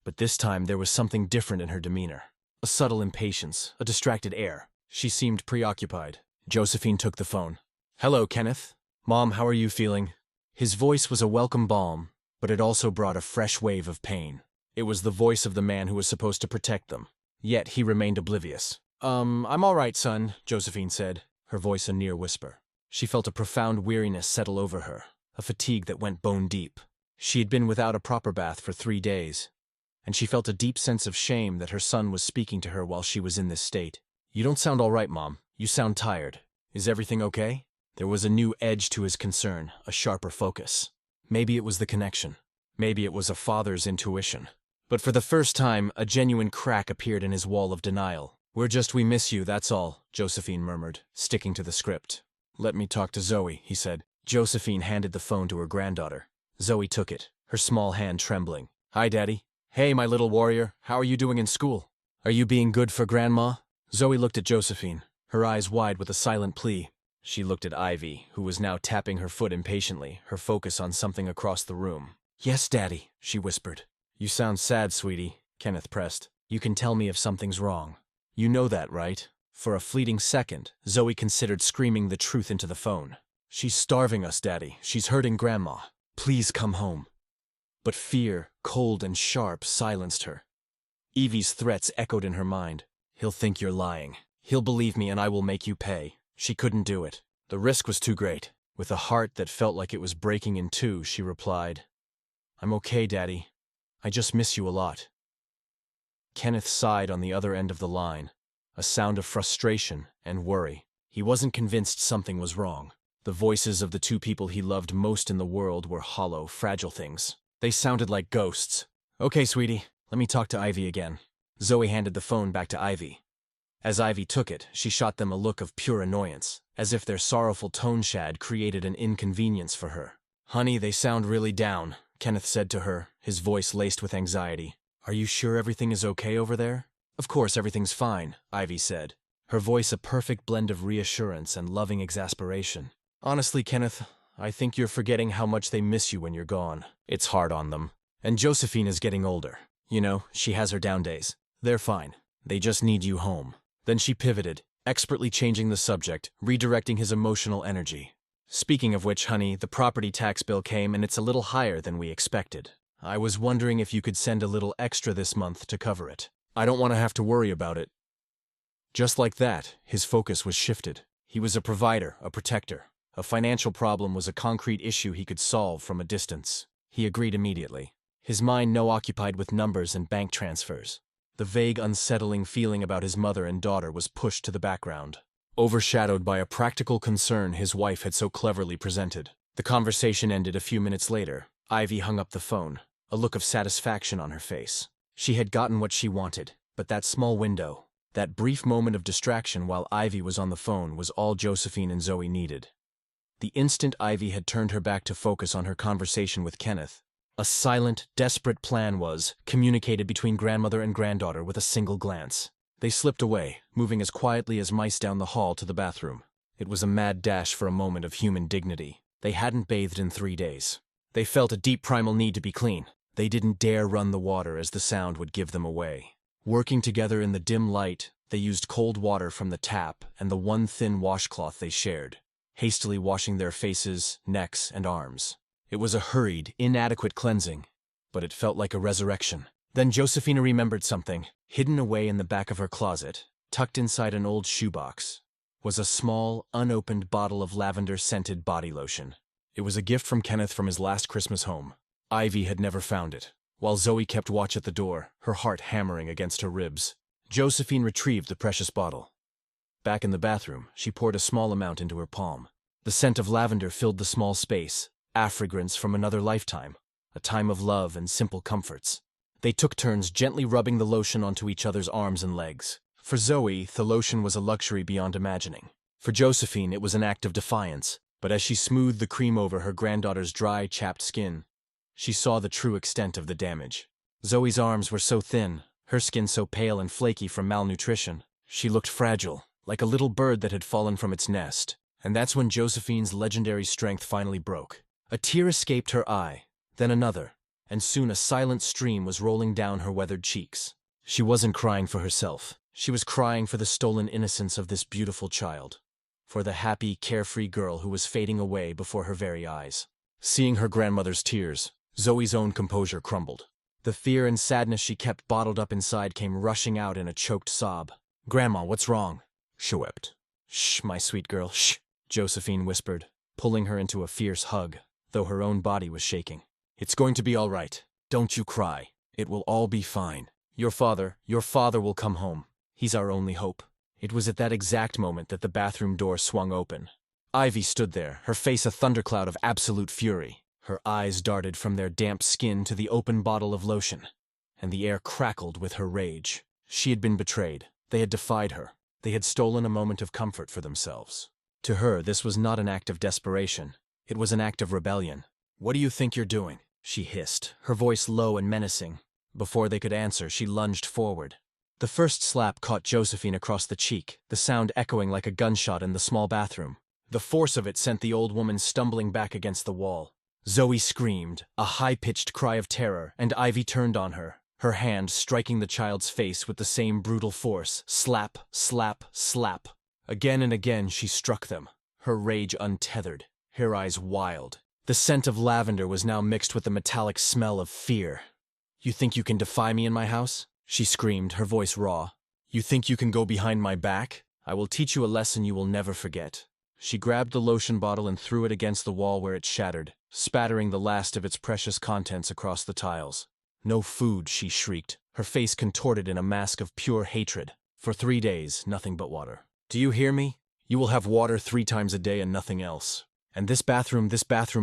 But this time there was something different in her demeanor. A subtle impatience, a distracted air. She seemed preoccupied. Josephine took the phone. "Hello, Kenneth. Mom, how are you feeling?" His voice was a welcome balm, but it also brought a fresh wave of pain. It was the voice of the man who was supposed to protect them. Yet he remained oblivious. I'm all right, son," Josephine said, her voice a near whisper. She felt a profound weariness settle over her, a fatigue that went bone deep. She had been without a proper bath for 3 days, and she felt a deep sense of shame that her son was speaking to her while she was in this state. "You don't sound all right, Mom. You sound tired. Is everything okay?" There was a new edge to his concern, a sharper focus. Maybe it was the connection. Maybe it was a father's intuition. But for the first time, a genuine crack appeared in his wall of denial. We miss you, that's all," Josephine murmured, sticking to the script. "Let me talk to Zoe," he said. Josephine handed the phone to her granddaughter. Zoe took it, her small hand trembling. "Hi, Daddy." "Hey, my little warrior, how are you doing in school? Are you being good for Grandma?" Zoe looked at Josephine, her eyes wide with a silent plea. She looked at Ivy, who was now tapping her foot impatiently, her focus on something across the room. "Yes, Daddy," she whispered. "You sound sad, sweetie," Kenneth pressed. "You can tell me if something's wrong. You know that, right?" For a fleeting second, Zoe considered screaming the truth into the phone. "She's starving us, Daddy. She's hurting Grandma. Please come home." But fear, cold and sharp, silenced her. Evie's threats echoed in her mind. "He'll think you're lying. He'll believe me and I will make you pay." She couldn't do it. The risk was too great. With a heart that felt like it was breaking in two, she replied, "I'm okay, Daddy. I just miss you a lot." Kenneth sighed on the other end of the line, a sound of frustration and worry. He wasn't convinced something was wrong. The voices of the two people he loved most in the world were hollow, fragile things. They sounded like ghosts. "Okay, sweetie, let me talk to Ivy again." Zoe handed the phone back to Ivy. As Ivy took it, she shot them a look of pure annoyance, as if their sorrowful tone shad created an inconvenience for her. "Honey, they sound really down," Kenneth said to her, his voice laced with anxiety. "Are you sure everything is okay over there?" "Of course everything's fine," Ivy said, her voice a perfect blend of reassurance and loving exasperation. "Honestly, Kenneth, I think you're forgetting how much they miss you when you're gone. It's hard on them. And Josephine is getting older. You know, she has her down days. They're fine. They just need you home." Then she pivoted, expertly changing the subject, redirecting his emotional energy. "Speaking of which, honey, the property tax bill came and it's a little higher than we expected. I was wondering if you could send a little extra this month to cover it. I don't want to have to worry about it." Just like that, his focus was shifted. He was a provider, a protector. A financial problem was a concrete issue he could solve from a distance. He agreed immediately, his mind no occupied with numbers and bank transfers. The vague, unsettling feeling about his mother and daughter was pushed to the background, overshadowed by a practical concern his wife had so cleverly presented. The conversation ended a few minutes later. Ivy hung up the phone, a look of satisfaction on her face. She had gotten what she wanted, but that small window, that brief moment of distraction while Ivy was on the phone, was all Josephine and Zoe needed. The instant Ivy had turned her back to focus on her conversation with Kenneth, a silent, desperate plan was communicated between grandmother and granddaughter with a single glance. They slipped away, moving as quietly as mice down the hall to the bathroom. It was a mad dash for a moment of human dignity. They hadn't bathed in 3 days. They felt a deep primal need to be clean. They didn't dare run the water as the sound would give them away. Working together in the dim light, they used cold water from the tap and the one thin washcloth they shared, hastily washing their faces, necks, and arms. It was a hurried, inadequate cleansing, but it felt like a resurrection. Then Josephina remembered something. Hidden away in the back of her closet, tucked inside an old shoebox, was a small, unopened bottle of lavender-scented body lotion. It was a gift from Kenneth from his last Christmas home. Ivy had never found it. While Zoe kept watch at the door, her heart hammering against her ribs, Josephine retrieved the precious bottle. Back in the bathroom, she poured a small amount into her palm. The scent of lavender filled the small space, a fragrance from another lifetime, a time of love and simple comforts. They took turns gently rubbing the lotion onto each other's arms and legs. For Zoe, the lotion was a luxury beyond imagining. For Josephine, it was an act of defiance. But as she smoothed the cream over her granddaughter's dry, chapped skin, she saw the true extent of the damage. Zoe's arms were so thin, her skin so pale and flaky from malnutrition. She looked fragile, like a little bird that had fallen from its nest. And that's when Josephine's legendary strength finally broke. A tear escaped her eye, then another, and soon a silent stream was rolling down her weathered cheeks. She wasn't crying for herself. She was crying for the stolen innocence of this beautiful child, for the happy, carefree girl who was fading away before her very eyes. Seeing her grandmother's tears, Zoe's own composure crumbled. The fear and sadness she kept bottled up inside came rushing out in a choked sob. "Grandma, what's wrong?" she wept. "Shh, my sweet girl, shh," Josephine whispered, pulling her into a fierce hug, though her own body was shaking. "It's going to be all right. Don't you cry. It will all be fine. Your father will come home. He's our only hope." It was at that exact moment that the bathroom door swung open. Ivy stood there, her face a thundercloud of absolute fury. Her eyes darted from their damp skin to the open bottle of lotion, and the air crackled with her rage. She had been betrayed. They had defied her. They had stolen a moment of comfort for themselves. To her, this was not an act of desperation. It was an act of rebellion. "What do you think you're doing?" she hissed, her voice low and menacing. Before they could answer, she lunged forward. The first slap caught Josephine across the cheek, the sound echoing like a gunshot in the small bathroom. The force of it sent the old woman stumbling back against the wall. Zoe screamed, a high-pitched cry of terror, and Ivy turned on her, her hand striking the child's face with the same brutal force. Slap, slap, slap. Again and again she struck them, her rage untethered, her eyes wild. The scent of lavender was now mixed with the metallic smell of fear. "You think you can defy me in my house?" she screamed, her voice raw. "You think you can go behind my back? I will teach you a lesson you will never forget." She grabbed the lotion bottle and threw it against the wall where it shattered, spattering the last of its precious contents across the tiles. "No food," she shrieked, her face contorted in a mask of pure hatred. "For 3 days, nothing but water. Do you hear me? You will have water 3 times a day and nothing else. And this bathroom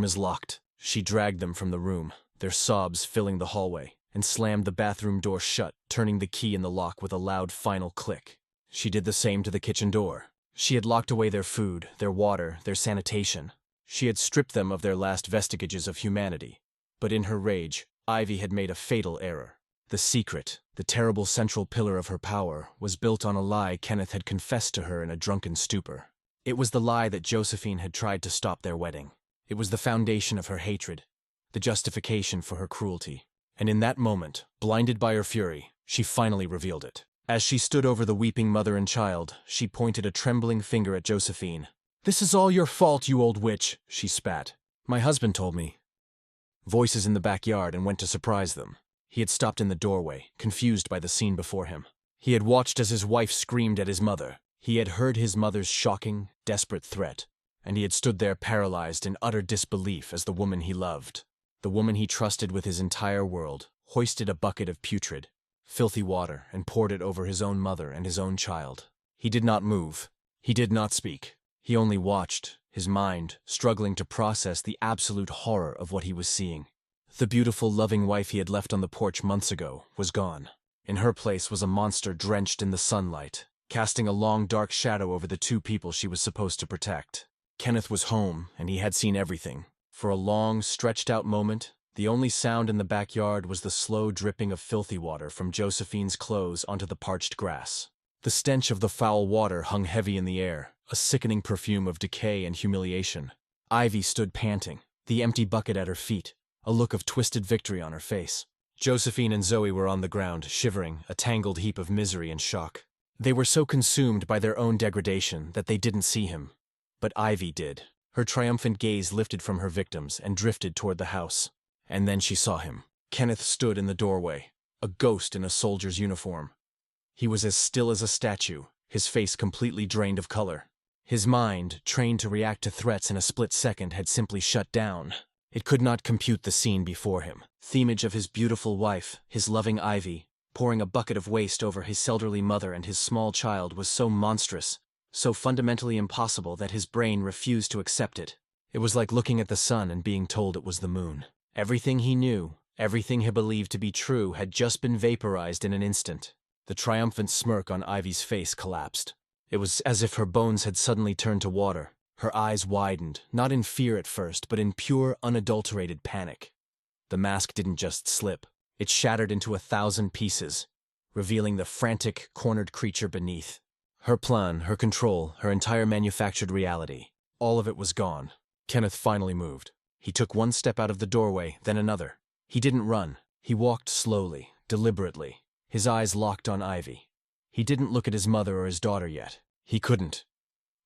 is locked." She dragged them from the room, their sobs filling the hallway, and slammed the bathroom door shut, turning the key in the lock with a loud final click. She did the same to the kitchen door. She had locked away their food, their water, their sanitation. She had stripped them of their last vestiges of humanity. But in her rage, Ivy had made a fatal error. The secret, the terrible central pillar of her power, was built on a lie Kenneth had confessed to her in a drunken stupor. It was the lie that Josephine had tried to stop their wedding. It was the foundation of her hatred, the justification for her cruelty. And in that moment, blinded by her fury, she finally revealed it. As she stood over the weeping mother and child, she pointed a trembling finger at Josephine. "This is all your fault, you old witch," she spat. "My husband told me." Voices in the backyard and went to surprise them. He had stopped in the doorway, confused by the scene before him. He had watched as his wife screamed at his mother. He had heard his mother's shocking, desperate threat, and he had stood there paralyzed in utter disbelief as the woman he loved, the woman he trusted with his entire world, hoisted a bucket of putrid, filthy water and poured it over his own mother and his own child. He did not move. He did not speak. He only watched, his mind struggling to process the absolute horror of what he was seeing. The beautiful, loving wife he had left on the porch months ago was gone. In her place was a monster drenched in the sunlight, casting a long, dark shadow over the two people she was supposed to protect. Kenneth was home, and he had seen everything. For a long, stretched-out moment, the only sound in the backyard was the slow dripping of filthy water from Josephine's clothes onto the parched grass. The stench of the foul water hung heavy in the air, a sickening perfume of decay and humiliation. Ivy stood panting, the empty bucket at her feet, a look of twisted victory on her face. Josephine and Zoe were on the ground, shivering, a tangled heap of misery and shock. They were so consumed by their own degradation that they didn't see him. But Ivy did. Her triumphant gaze lifted from her victims and drifted toward the house. And then she saw him. Kenneth stood in the doorway, a ghost in a soldier's uniform. He was as still as a statue, his face completely drained of color. His mind, trained to react to threats in a split second, had simply shut down. It could not compute the scene before him. The image of his beautiful wife, his loving Ivy, pouring a bucket of waste over his elderly mother and his small child was so monstrous, so fundamentally impossible that his brain refused to accept it. It was like looking at the sun and being told it was the moon. Everything he knew, everything he believed to be true had just been vaporized in an instant. The triumphant smirk on Ivy's face collapsed. It was as if her bones had suddenly turned to water. Her eyes widened, not in fear at first, but in pure, unadulterated panic. The mask didn't just slip. It shattered into 1,000 pieces, revealing the frantic, cornered creature beneath. Her plan, her control, her entire manufactured reality, all of it was gone. Kenneth finally moved. He took one step out of the doorway, then another. He didn't run. He walked slowly, deliberately, his eyes locked on Ivy. He didn't look at his mother or his daughter yet. He couldn't.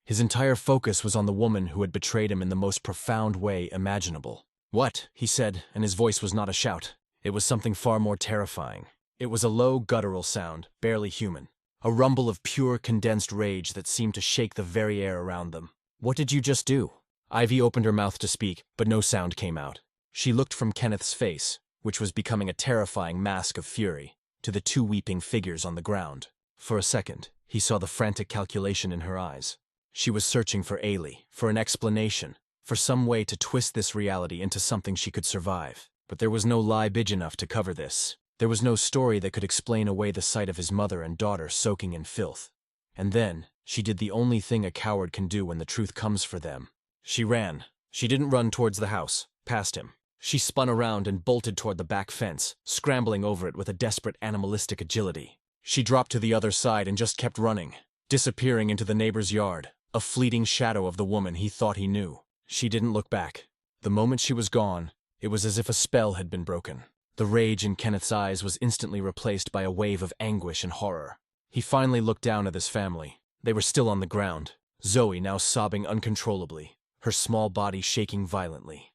His entire focus was on the woman who had betrayed him in the most profound way imaginable. "What?" he said, and his voice was not a shout. It was something far more terrifying. It was a low, guttural sound, barely human. A rumble of pure, condensed rage that seemed to shake the very air around them. "What did you just do?" Ivy opened her mouth to speak, but no sound came out. She looked from Kenneth's face, which was becoming a terrifying mask of fury, to the two weeping figures on the ground. For a second, he saw the frantic calculation in her eyes. She was searching for Ailey, for an explanation, for some way to twist this reality into something she could survive. But there was no lie big enough to cover this. There was no story that could explain away the sight of his mother and daughter soaking in filth. And then, she did the only thing a coward can do when the truth comes for them. She ran. She didn't run towards the house, past him. She spun around and bolted toward the back fence, scrambling over it with a desperate animalistic agility. She dropped to the other side and just kept running, disappearing into the neighbor's yard, a fleeting shadow of the woman he thought he knew. She didn't look back. The moment she was gone, it was as if a spell had been broken. The rage in Kenneth's eyes was instantly replaced by a wave of anguish and horror. He finally looked down at his family. They were still on the ground, Zoe now sobbing uncontrollably, her small body shaking violently.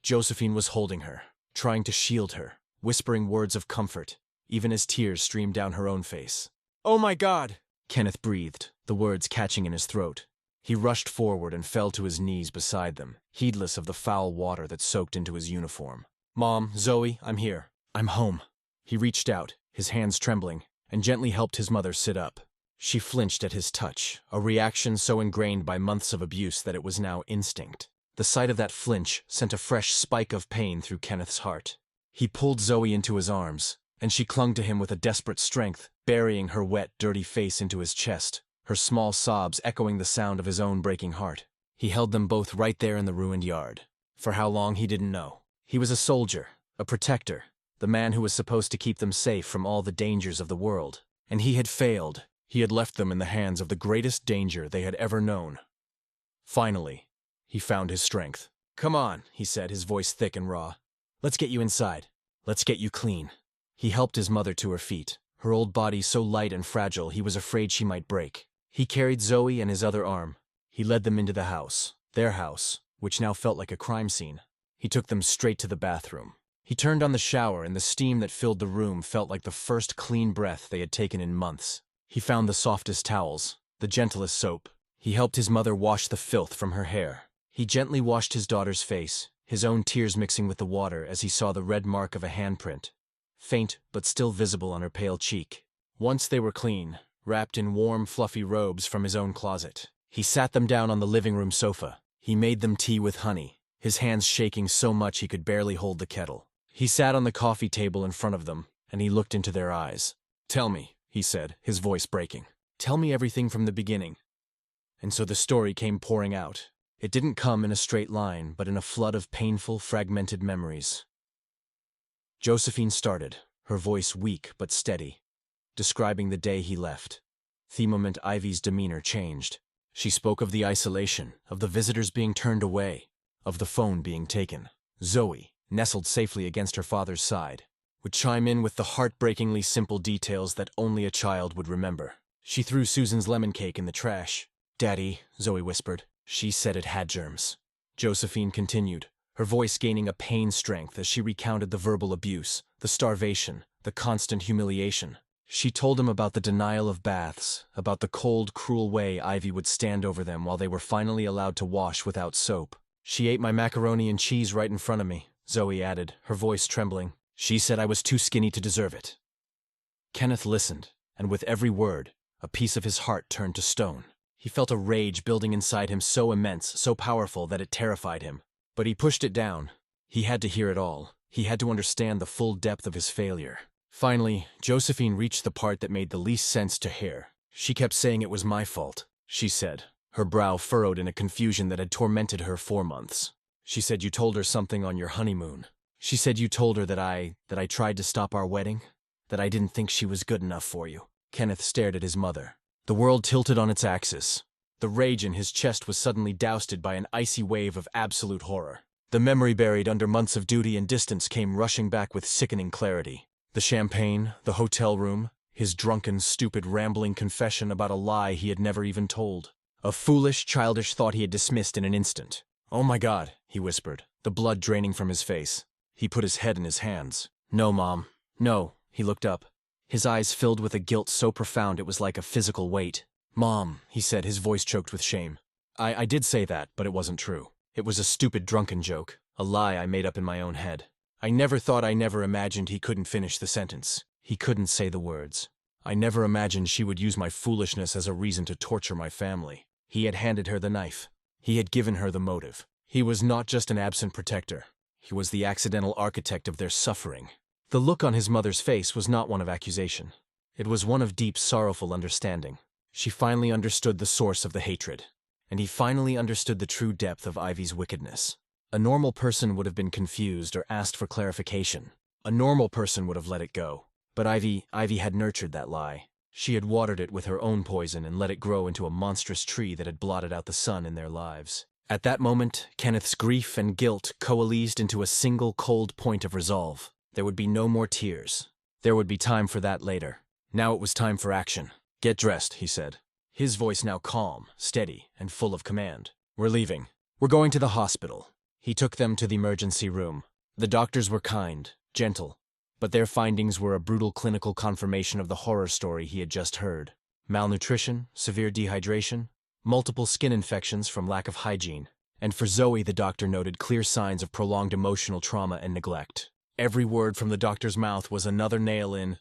Josephine was holding her, trying to shield her, whispering words of comfort, even as tears streamed down her own face. "Oh my God!" Kenneth breathed, the words catching in his throat. He rushed forward and fell to his knees beside them, heedless of the foul water that soaked into his uniform. "Mom, Zoe, I'm here. I'm home." He reached out, his hands trembling, and gently helped his mother sit up. She flinched at his touch, a reaction so ingrained by months of abuse that it was now instinct. The sight of that flinch sent a fresh spike of pain through Kenneth's heart. He pulled Zoe into his arms, and she clung to him with a desperate strength, burying her wet, dirty face into his chest, her small sobs echoing the sound of his own breaking heart. He held them both right there in the ruined yard. For how long, he didn't know. He was a soldier, a protector, the man who was supposed to keep them safe from all the dangers of the world. And he had failed. He had left them in the hands of the greatest danger they had ever known. Finally, he found his strength. "Come on," he said, his voice thick and raw. "Let's get you inside. Let's get you clean." He helped his mother to her feet, her old body so light and fragile he was afraid she might break. He carried Zoe and his other arm. He led them into the house, their house, which now felt like a crime scene. He took them straight to the bathroom. He turned on the shower, and the steam that filled the room felt like the first clean breath they had taken in months. He found the softest towels, the gentlest soap. He helped his mother wash the filth from her hair. He gently washed his daughter's face, his own tears mixing with the water as he saw the red mark of a handprint, faint but still visible on her pale cheek. Once they were clean, wrapped in warm, fluffy robes from his own closet, he sat them down on the living room sofa. He made them tea with honey, his hands shaking so much he could barely hold the kettle. He sat on the coffee table in front of them, and he looked into their eyes. "Tell me," he said, his voice breaking. "Tell me everything from the beginning." And so the story came pouring out. It didn't come in a straight line, but in a flood of painful, fragmented memories. Josephine started, her voice weak but steady, describing the day he left. The moment Ivy's demeanor changed. She spoke of the isolation, of the visitors being turned away, of the phone being taken. Zoe, nestled safely against her father's side, would chime in with the heartbreakingly simple details that only a child would remember. She threw Susan's lemon cake in the trash. "Daddy," Zoe whispered. "She said it had germs." Josephine continued, her voice gaining a pain strength as she recounted the verbal abuse, the starvation, the constant humiliation. She told him about the denial of baths, about the cold, cruel way Ivy would stand over them while they were finally allowed to wash without soap. "She ate my macaroni and cheese right in front of me," Zoe added, her voice trembling. "She said I was too skinny to deserve it." Kenneth listened, and with every word, a piece of his heart turned to stone. He felt a rage building inside him so immense, so powerful that it terrified him. But he pushed it down. He had to hear it all. He had to understand the full depth of his failure. Finally, Josephine reached the part that made the least sense to hear. "She kept saying it was my fault," she said, her brow furrowed in a confusion that had tormented her for months. "She said you told her something on your honeymoon. She said you told her that I tried to stop our wedding, that I didn't think she was good enough for you." Kenneth stared at his mother. The world tilted on its axis. The rage in his chest was suddenly doused by an icy wave of absolute horror. The memory buried under months of duty and distance came rushing back with sickening clarity. The champagne, the hotel room, his drunken, stupid, rambling confession about a lie he had never even told. A foolish, childish thought he had dismissed in an instant. "Oh my God," he whispered, the blood draining from his face. He put his head in his hands. "No, Mom. No." He looked up. His eyes filled with a guilt so profound it was like a physical weight. "Mom," he said, his voice choked with shame. I did say that, but it wasn't true. It was a stupid drunken joke, a lie I made up in my own head. I never imagined he couldn't finish the sentence. He couldn't say the words. I never imagined she would use my foolishness as a reason to torture my family." He had handed her the knife. He had given her the motive. He was not just an absent protector. He was the accidental architect of their suffering. The look on his mother's face was not one of accusation. It was one of deep, sorrowful understanding. She finally understood the source of the hatred. And he finally understood the true depth of Ivy's wickedness. A normal person would have been confused or asked for clarification. A normal person would have let it go. But Ivy had nurtured that lie. She had watered it with her own poison and let it grow into a monstrous tree that had blotted out the sun in their lives. At that moment, Kenneth's grief and guilt coalesced into a single cold point of resolve. There would be no more tears. There would be time for that later. Now it was time for action. "Get dressed," he said, his voice now calm, steady, and full of command. "We're leaving. We're going to the hospital." He took them to the emergency room. The doctors were kind, gentle, but their findings were a brutal clinical confirmation of the horror story he had just heard. Malnutrition, severe dehydration, multiple skin infections from lack of hygiene. And for Zoe, the doctor noted clear signs of prolonged emotional trauma and neglect. Every word from the doctor's mouth was another nail in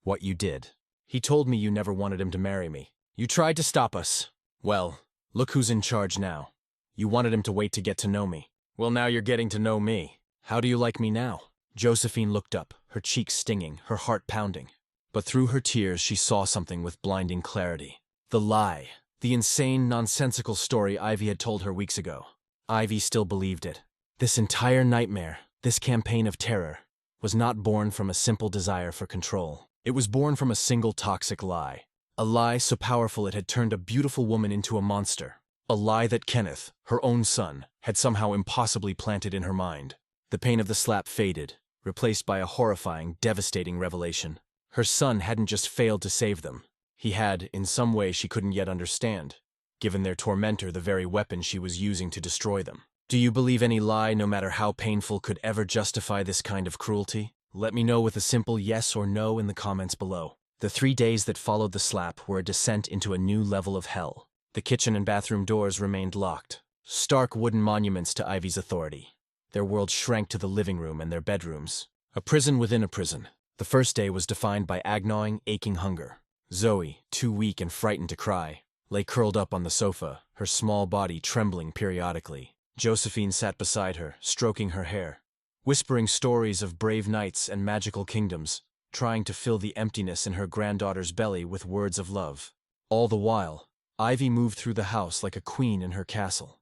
what you did. "He told me you never wanted him to marry me. You tried to stop us. Well, look who's in charge now. You wanted him to wait to get to know me. Well, now you're getting to know me. How do you like me now?" Josephine looked up, her cheeks stinging, her heart pounding. But through her tears she saw something with blinding clarity. The lie. The insane, nonsensical story Ivy had told her weeks ago. Ivy still believed it. This entire nightmare, this campaign of terror, was not born from a simple desire for control. It was born from a single toxic lie. A lie so powerful it had turned a beautiful woman into a monster. A lie that Kenneth, her own son, had somehow impossibly planted in her mind. The pain of the slap faded, replaced by a horrifying, devastating revelation. Her son hadn't just failed to save them. He had, in some way she couldn't yet understand, given their tormentor the very weapon she was using to destroy them. Do you believe any lie, no matter how painful, could ever justify this kind of cruelty? Let me know with a simple yes or no in the comments below. The 3 days that followed the slap were a descent into a new level of hell. The kitchen and bathroom doors remained locked, stark wooden monuments to Ivy's authority. Their world shrank to the living room and their bedrooms. A prison within a prison. The first day was defined by gnawing, aching hunger. Zoe, too weak and frightened to cry, lay curled up on the sofa, her small body trembling periodically. Josephine sat beside her, stroking her hair, whispering stories of brave knights and magical kingdoms, trying to fill the emptiness in her granddaughter's belly with words of love. All the while, Ivy moved through the house like a queen in her castle.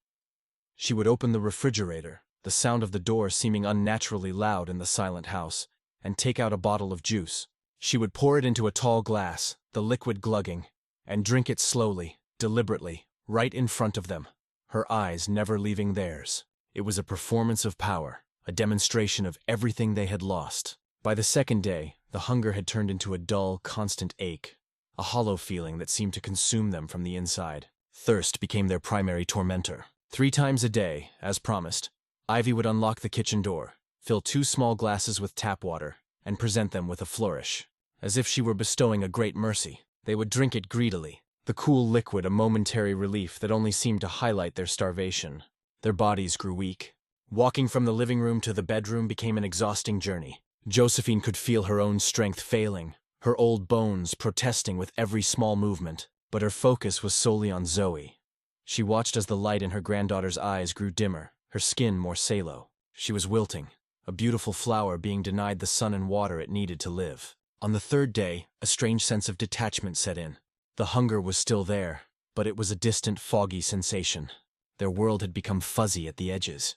She would open the refrigerator, the sound of the door seeming unnaturally loud in the silent house, and take out a bottle of juice. She would pour it into a tall glass, the liquid glugging, and drink it slowly, deliberately, right in front of them, her eyes never leaving theirs. It was a performance of power, a demonstration of everything they had lost. By the second day, the hunger had turned into a dull, constant ache, a hollow feeling that seemed to consume them from the inside. Thirst became their primary tormentor. 3 times a day, as promised, Ivy would unlock the kitchen door, fill 2 small glasses with tap water, and present them with a flourish. As if she were bestowing a great mercy, they would drink it greedily, the cool liquid a momentary relief that only seemed to highlight their starvation. Their bodies grew weak. Walking from the living room to the bedroom became an exhausting journey. Josephine could feel her own strength failing, her old bones protesting with every small movement, but her focus was solely on Zoe. She watched as the light in her granddaughter's eyes grew dimmer, her skin more sallow. She was wilting, a beautiful flower being denied the sun and water it needed to live. On the 3rd day, a strange sense of detachment set in. The hunger was still there, but it was a distant, foggy sensation. Their world had become fuzzy at the edges.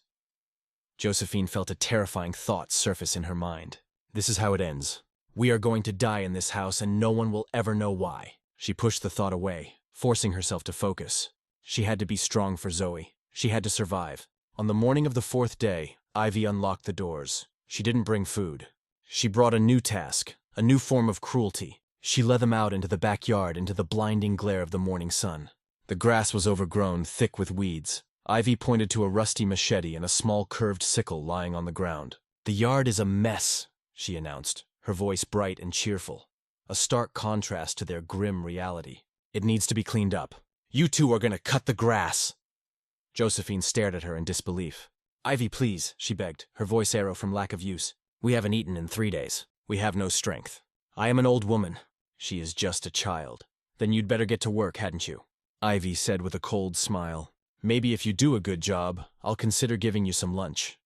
Josephine felt a terrifying thought surface in her mind. This is how it ends. We are going to die in this house and no one will ever know why. She pushed the thought away, forcing herself to focus. She had to be strong for Zoe. She had to survive. On the morning of the 4th day, Ivy unlocked the doors. She didn't bring food. She brought a new task, a new form of cruelty. She led them out into the backyard into the blinding glare of the morning sun. The grass was overgrown, thick with weeds. Ivy pointed to a rusty machete and a small curved sickle lying on the ground. "The yard is a mess," she announced, her voice bright and cheerful, a stark contrast to their grim reality. "It needs to be cleaned up. You 2 are going to cut the grass." Josephine stared at her in disbelief. "Ivy, please," she begged, her voice arrow from lack of use. "We haven't eaten in 3 days. We have no strength. I am an old woman. She is just a child." "Then you'd better get to work, hadn't you?" Ivy said with a cold smile. "Maybe if you do a good job, I'll consider giving you some lunch."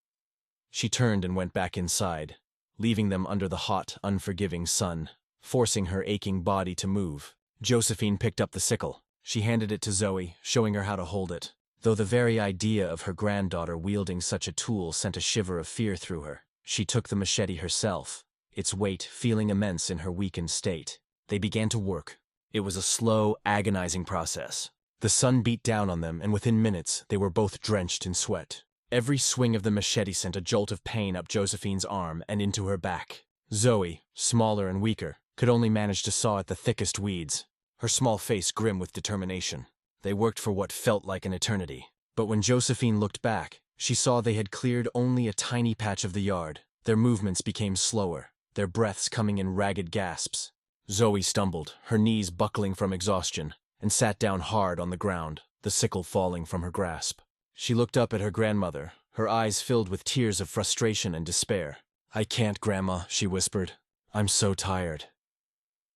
She turned and went back inside, leaving them under the hot, unforgiving sun, forcing her aching body to move. Josephine picked up the sickle. She handed it to Zoe, showing her how to hold it, though the very idea of her granddaughter wielding such a tool sent a shiver of fear through her. She took the machete herself, its weight feeling immense in her weakened state. They began to work. It was a slow, agonizing process. The sun beat down on them, and within minutes they were both drenched in sweat. Every swing of the machete sent a jolt of pain up Josephine's arm and into her back. Zoe, smaller and weaker, could only manage to saw at the thickest weeds, her small face grim with determination. They worked for what felt like an eternity. But when Josephine looked back, she saw they had cleared only a tiny patch of the yard. Their movements became slower, their breaths coming in ragged gasps. Zoe stumbled, her knees buckling from exhaustion, and sat down hard on the ground, the sickle falling from her grasp. She looked up at her grandmother, her eyes filled with tears of frustration and despair. "I can't, Grandma," she whispered. "I'm so tired."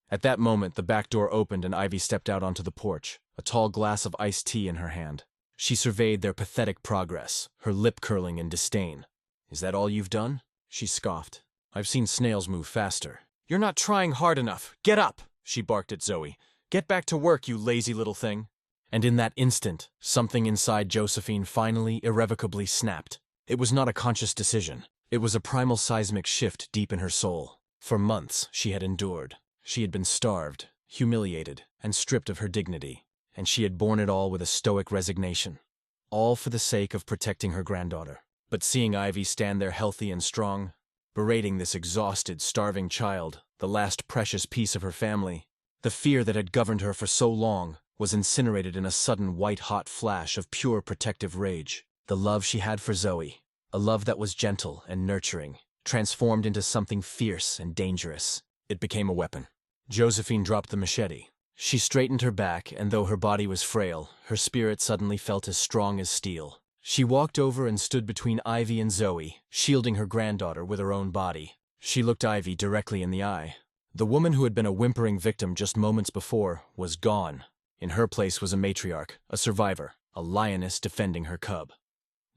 At that moment, the back door opened and Ivy stepped out onto the porch, a tall glass of iced tea in her hand. She surveyed their pathetic progress, her lip curling in disdain. "Is that all you've done?" she scoffed. "I've seen snails move faster. "You're not trying hard enough. Get up!" she barked at Zoe. "Get back to work, you lazy little thing." And in that instant, something inside Josephine finally, irrevocably snapped. It was not a conscious decision. It was a primal seismic shift deep in her soul. For months, she had endured. She had been starved, humiliated, and stripped of her dignity. And she had borne it all with a stoic resignation. All for the sake of protecting her granddaughter. But seeing Ivy stand there healthy and strong, berating this exhausted, starving child, the last precious piece of her family, the fear that had governed her for so long was incinerated in a sudden white-hot flash of pure protective rage. The love she had for Zoe, a love that was gentle and nurturing, transformed into something fierce and dangerous. It became a weapon. Josephine dropped the machete. She straightened her back, and though her body was frail, her spirit suddenly felt as strong as steel. She walked over and stood between Ivy and Zoe, shielding her granddaughter with her own body. She looked Ivy directly in the eye. The woman who had been a whimpering victim just moments before was gone. In her place was a matriarch, a survivor, a lioness defending her cub.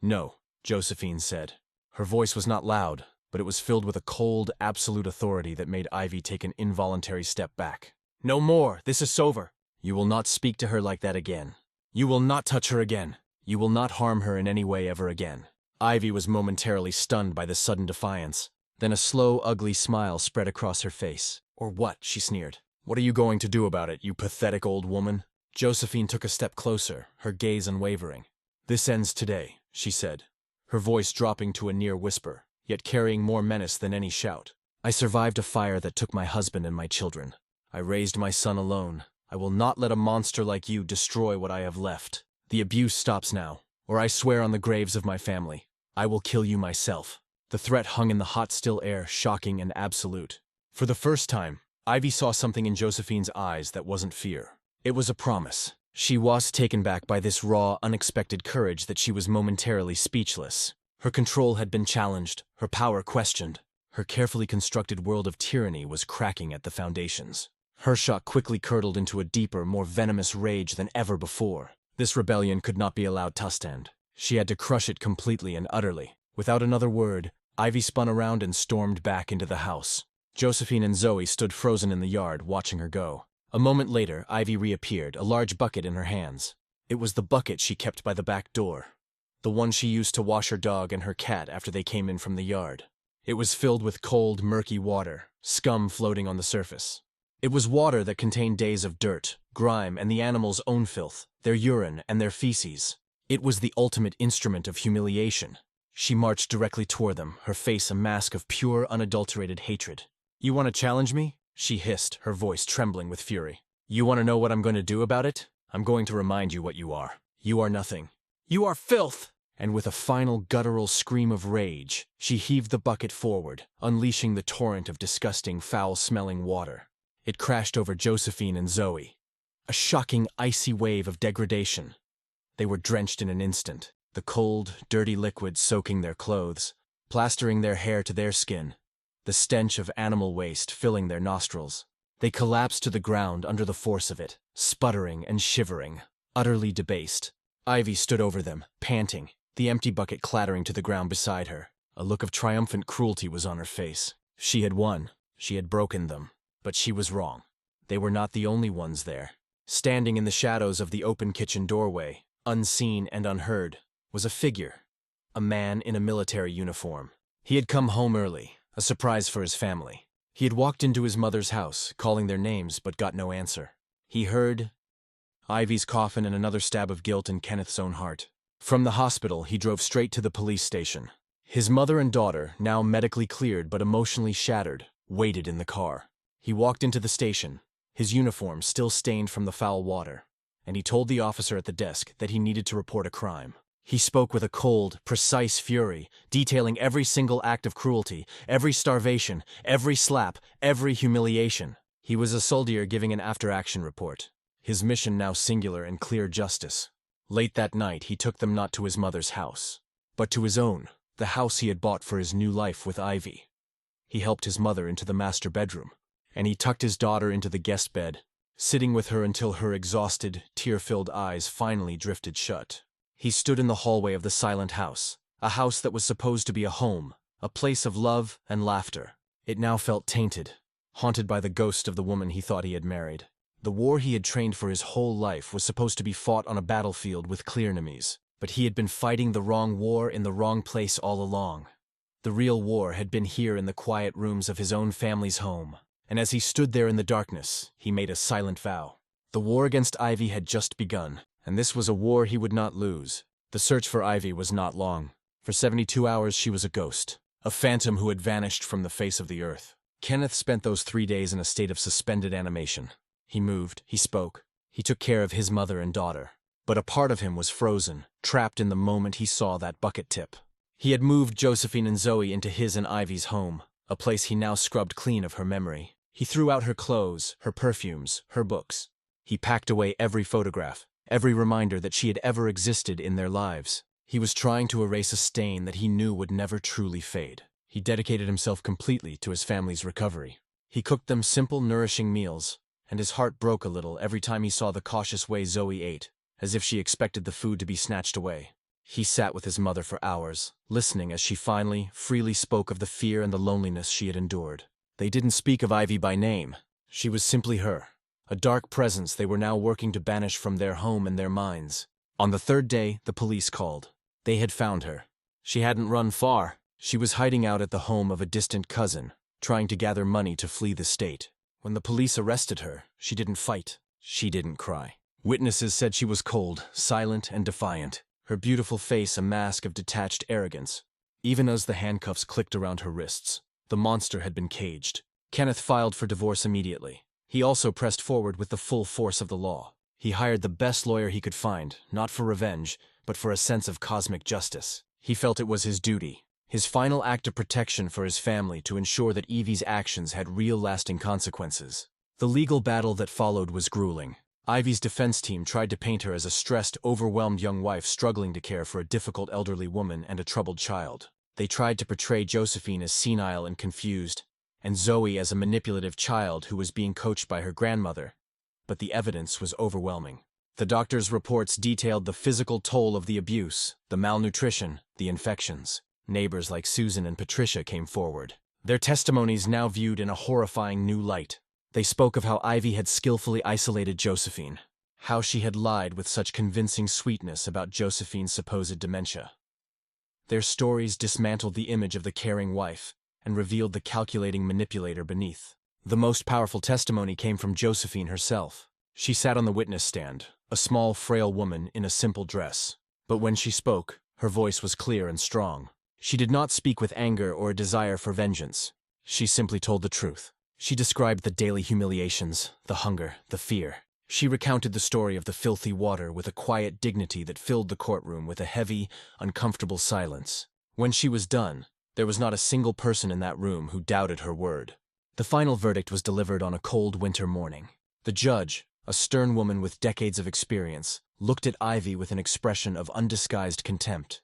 "No," Josephine said. Her voice was not loud, but it was filled with a cold, absolute authority that made Ivy take an involuntary step back. "No more! This is over! You will not speak to her like that again. You will not touch her again. You will not harm her in any way ever again." Ivy was momentarily stunned by this sudden defiance. Then a slow, ugly smile spread across her face. "Or what?" she sneered. "What are you going to do about it, you pathetic old woman?" Josephine took a step closer, her gaze unwavering. "This ends today," she said, her voice dropping to a near whisper, yet carrying more menace than any shout. "I survived a fire that took my husband and my children. I raised my son alone. I will not let a monster like you destroy what I have left. The abuse stops now, or I swear on the graves of my family, I will kill you myself." The threat hung in the hot, still air, shocking and absolute. For the first time, Ivy saw something in Josephine's eyes that wasn't fear. It was a promise. She was taken back by this raw, unexpected courage that she was momentarily speechless. Her control had been challenged, her power questioned. Her carefully constructed world of tyranny was cracking at the foundations. Her shock quickly curdled into a deeper, more venomous rage than ever before. This rebellion could not be allowed to stand. She had to crush it completely and utterly. Without another word, Ivy spun around and stormed back into the house. Josephine and Zoe stood frozen in the yard, watching her go. A moment later, Ivy reappeared, a large bucket in her hands. It was the bucket she kept by the back door, the one she used to wash her dog and her cat after they came in from the yard. It was filled with cold, murky water, scum floating on the surface. It was water that contained days of dirt, grime, and the animals' own filth, their urine and their feces. It was the ultimate instrument of humiliation. She marched directly toward them, her face a mask of pure, unadulterated hatred. "You want to challenge me?" she hissed, her voice trembling with fury. "You want to know what I'm going to do about it? I'm going to remind you what you are. You are nothing. You are filth!" And with a final guttural scream of rage, she heaved the bucket forward, unleashing the torrent of disgusting, foul-smelling water. It crashed over Josephine and Zoe. A shocking, icy wave of degradation. They were drenched in an instant, the cold, dirty liquid soaking their clothes, plastering their hair to their skin, the stench of animal waste filling their nostrils. They collapsed to the ground under the force of it, sputtering and shivering, utterly debased. Ivy stood over them, panting, the empty bucket clattering to the ground beside her. A look of triumphant cruelty was on her face. She had won. She had broken them. But she was wrong. They were not the only ones there. Standing in the shadows of the open kitchen doorway, unseen and unheard, was a figure, a man in a military uniform. He had come home early, a surprise for his family. He had walked into his mother's house, calling their names, but got no answer. He heard Ivy's coffin and another stab of guilt in Kenneth's own heart. From the hospital, he drove straight to the police station. His mother and daughter, now medically cleared but emotionally shattered, waited in the car. He walked into the station, his uniform still stained from the foul water, and he told the officer at the desk that he needed to report a crime. He spoke with a cold, precise fury, detailing every single act of cruelty, every starvation, every slap, every humiliation. He was a soldier giving an after-action report, his mission now singular and clear justice. Late that night, he took them not to his mother's house, but to his own, the house he had bought for his new life with Ivy. He helped his mother into the master bedroom, and he tucked his daughter into the guest bed, sitting with her until her exhausted, tear-filled eyes finally drifted shut. He stood in the hallway of the silent house, a house that was supposed to be a home, a place of love and laughter. It now felt tainted, haunted by the ghost of the woman he thought he had married. The war he had trained for his whole life was supposed to be fought on a battlefield with clear enemies, but he had been fighting the wrong war in the wrong place all along. The real war had been here in the quiet rooms of his own family's home, and as he stood there in the darkness, he made a silent vow. The war against Ivy had just begun, and this was a war he would not lose. The search for Ivy was not long. For 72 hours she was a ghost, a phantom who had vanished from the face of the earth. Kenneth spent those 3 days in a state of suspended animation. He moved, he spoke, he took care of his mother and daughter. But a part of him was frozen, trapped in the moment he saw that bucket tip. He had moved Josephine and Zoe into his and Ivy's home, a place he now scrubbed clean of her memory. He threw out her clothes, her perfumes, her books. He packed away every photograph, every reminder that she had ever existed in their lives. He was trying to erase a stain that he knew would never truly fade. He dedicated himself completely to his family's recovery. He cooked them simple, nourishing meals, and his heart broke a little every time he saw the cautious way Zoe ate, as if she expected the food to be snatched away. He sat with his mother for hours, listening as she finally, freely spoke of the fear and the loneliness she had endured. They didn't speak of Ivy by name. She was simply her, a dark presence they were now working to banish from their home and their minds. On the 3rd day, the police called. They had found her. She hadn't run far. She was hiding out at the home of a distant cousin, trying to gather money to flee the state. When the police arrested her, she didn't fight. She didn't cry. Witnesses said she was cold, silent, and defiant, her beautiful face a mask of detached arrogance. Even as the handcuffs clicked around her wrists, the monster had been caged. Kenneth filed for divorce immediately. He also pressed forward with the full force of the law. He hired the best lawyer he could find, not for revenge, but for a sense of cosmic justice. He felt it was his duty, his final act of protection for his family, to ensure that Evie's actions had real lasting consequences. The legal battle that followed was grueling. Ivy's defense team tried to paint her as a stressed, overwhelmed young wife struggling to care for a difficult elderly woman and a troubled child. They tried to portray Josephine as senile and confused, and Zoe as a manipulative child who was being coached by her grandmother. But the evidence was overwhelming. The doctor's reports detailed the physical toll of the abuse, the malnutrition, the infections. Neighbors like Susan and Patricia came forward, their testimonies now viewed in a horrifying new light. They spoke of how Ivy had skillfully isolated Josephine, how she had lied with such convincing sweetness about Josephine's supposed dementia. Their stories dismantled the image of the caring wife and revealed the calculating manipulator beneath. The most powerful testimony came from Josephine herself. She sat on the witness stand, a small, frail woman in a simple dress. But when she spoke, her voice was clear and strong. She did not speak with anger or a desire for vengeance. She simply told the truth. She described the daily humiliations, the hunger, the fear. She recounted the story of the filthy water with a quiet dignity that filled the courtroom with a heavy, uncomfortable silence. When she was done, there was not a single person in that room who doubted her word. The final verdict was delivered on a cold winter morning. The judge, a stern woman with decades of experience, looked at Ivy with an expression of undisguised contempt.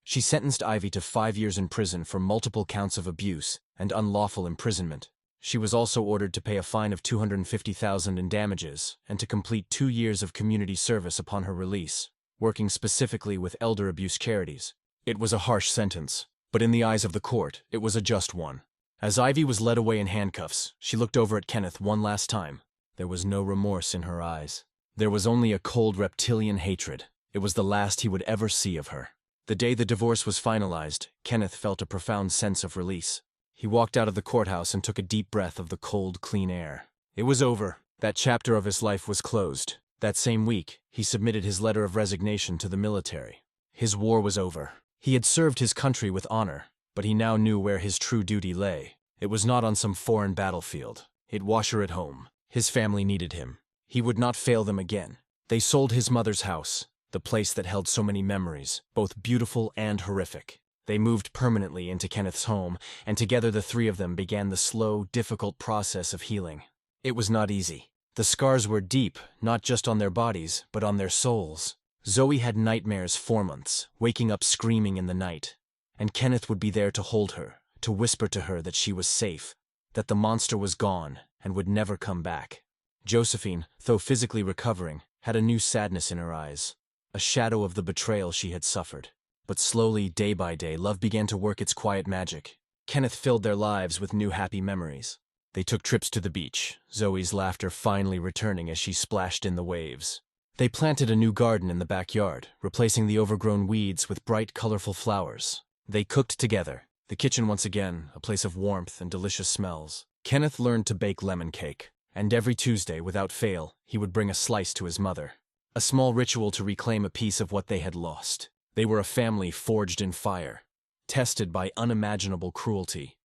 She sentenced Ivy to 5 years in prison for multiple counts of abuse and unlawful imprisonment. She was also ordered to pay a fine of $250,000 in damages and to complete 2 years of community service upon her release, working specifically with elder abuse charities. It was a harsh sentence, but in the eyes of the court, it was a just one. As Ivy was led away in handcuffs, she looked over at Kenneth one last time. There was no remorse in her eyes. There was only a cold reptilian hatred. It was the last he would ever see of her. The day the divorce was finalized, Kenneth felt a profound sense of release. He walked out of the courthouse and took a deep breath of the cold, clean air. It was over. That chapter of his life was closed. That same week, he submitted his letter of resignation to the military. His war was over. He had served his country with honor, but he now knew where his true duty lay. It was not on some foreign battlefield. It was here at home. His family needed him. He would not fail them again. They sold his mother's house, the place that held so many memories, both beautiful and horrific. They moved permanently into Kenneth's home, and together the three of them began the slow, difficult process of healing. It was not easy. The scars were deep, not just on their bodies, but on their souls. Zoe had nightmares for months, waking up screaming in the night. And Kenneth would be there to hold her, to whisper to her that she was safe, that the monster was gone and would never come back. Josephine, though physically recovering, had a new sadness in her eyes, a shadow of the betrayal she had suffered. But slowly, day by day, love began to work its quiet magic. Kenneth filled their lives with new happy memories. They took trips to the beach, Zoe's laughter finally returning as she splashed in the waves. They planted a new garden in the backyard, replacing the overgrown weeds with bright, colorful flowers. They cooked together, the kitchen once again a place of warmth and delicious smells. Kenneth learned to bake lemon cake, and every Tuesday, without fail, he would bring a slice to his mother. A small ritual to reclaim a piece of what they had lost. They were a family forged in fire, tested by unimaginable cruelty.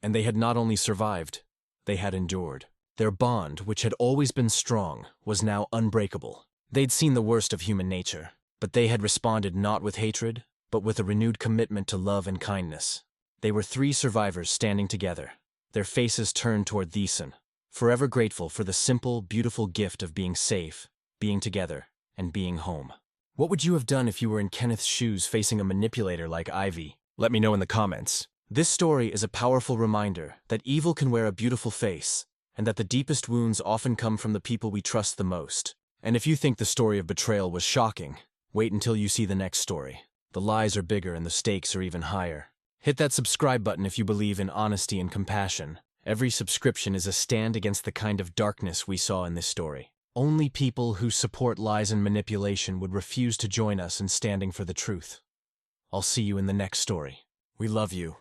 And they had not only survived, they had endured. Their bond, which had always been strong, was now unbreakable. They'd seen the worst of human nature, but they had responded not with hatred, but with a renewed commitment to love and kindness. They were 3 survivors standing together, their faces turned toward Thiessen, forever grateful for the simple, beautiful gift of being safe, being together, and being home. What would you have done if you were in Kenneth's shoes facing a manipulator like Ivy? Let me know in the comments. This story is a powerful reminder that evil can wear a beautiful face, and that the deepest wounds often come from the people we trust the most. And if you think the story of betrayal was shocking, wait until you see the next story. The lies are bigger and the stakes are even higher. Hit that subscribe button if you believe in honesty and compassion. Every subscription is a stand against the kind of darkness we saw in this story. Only people who support lies and manipulation would refuse to join us in standing for the truth. I'll see you in the next story. We love you.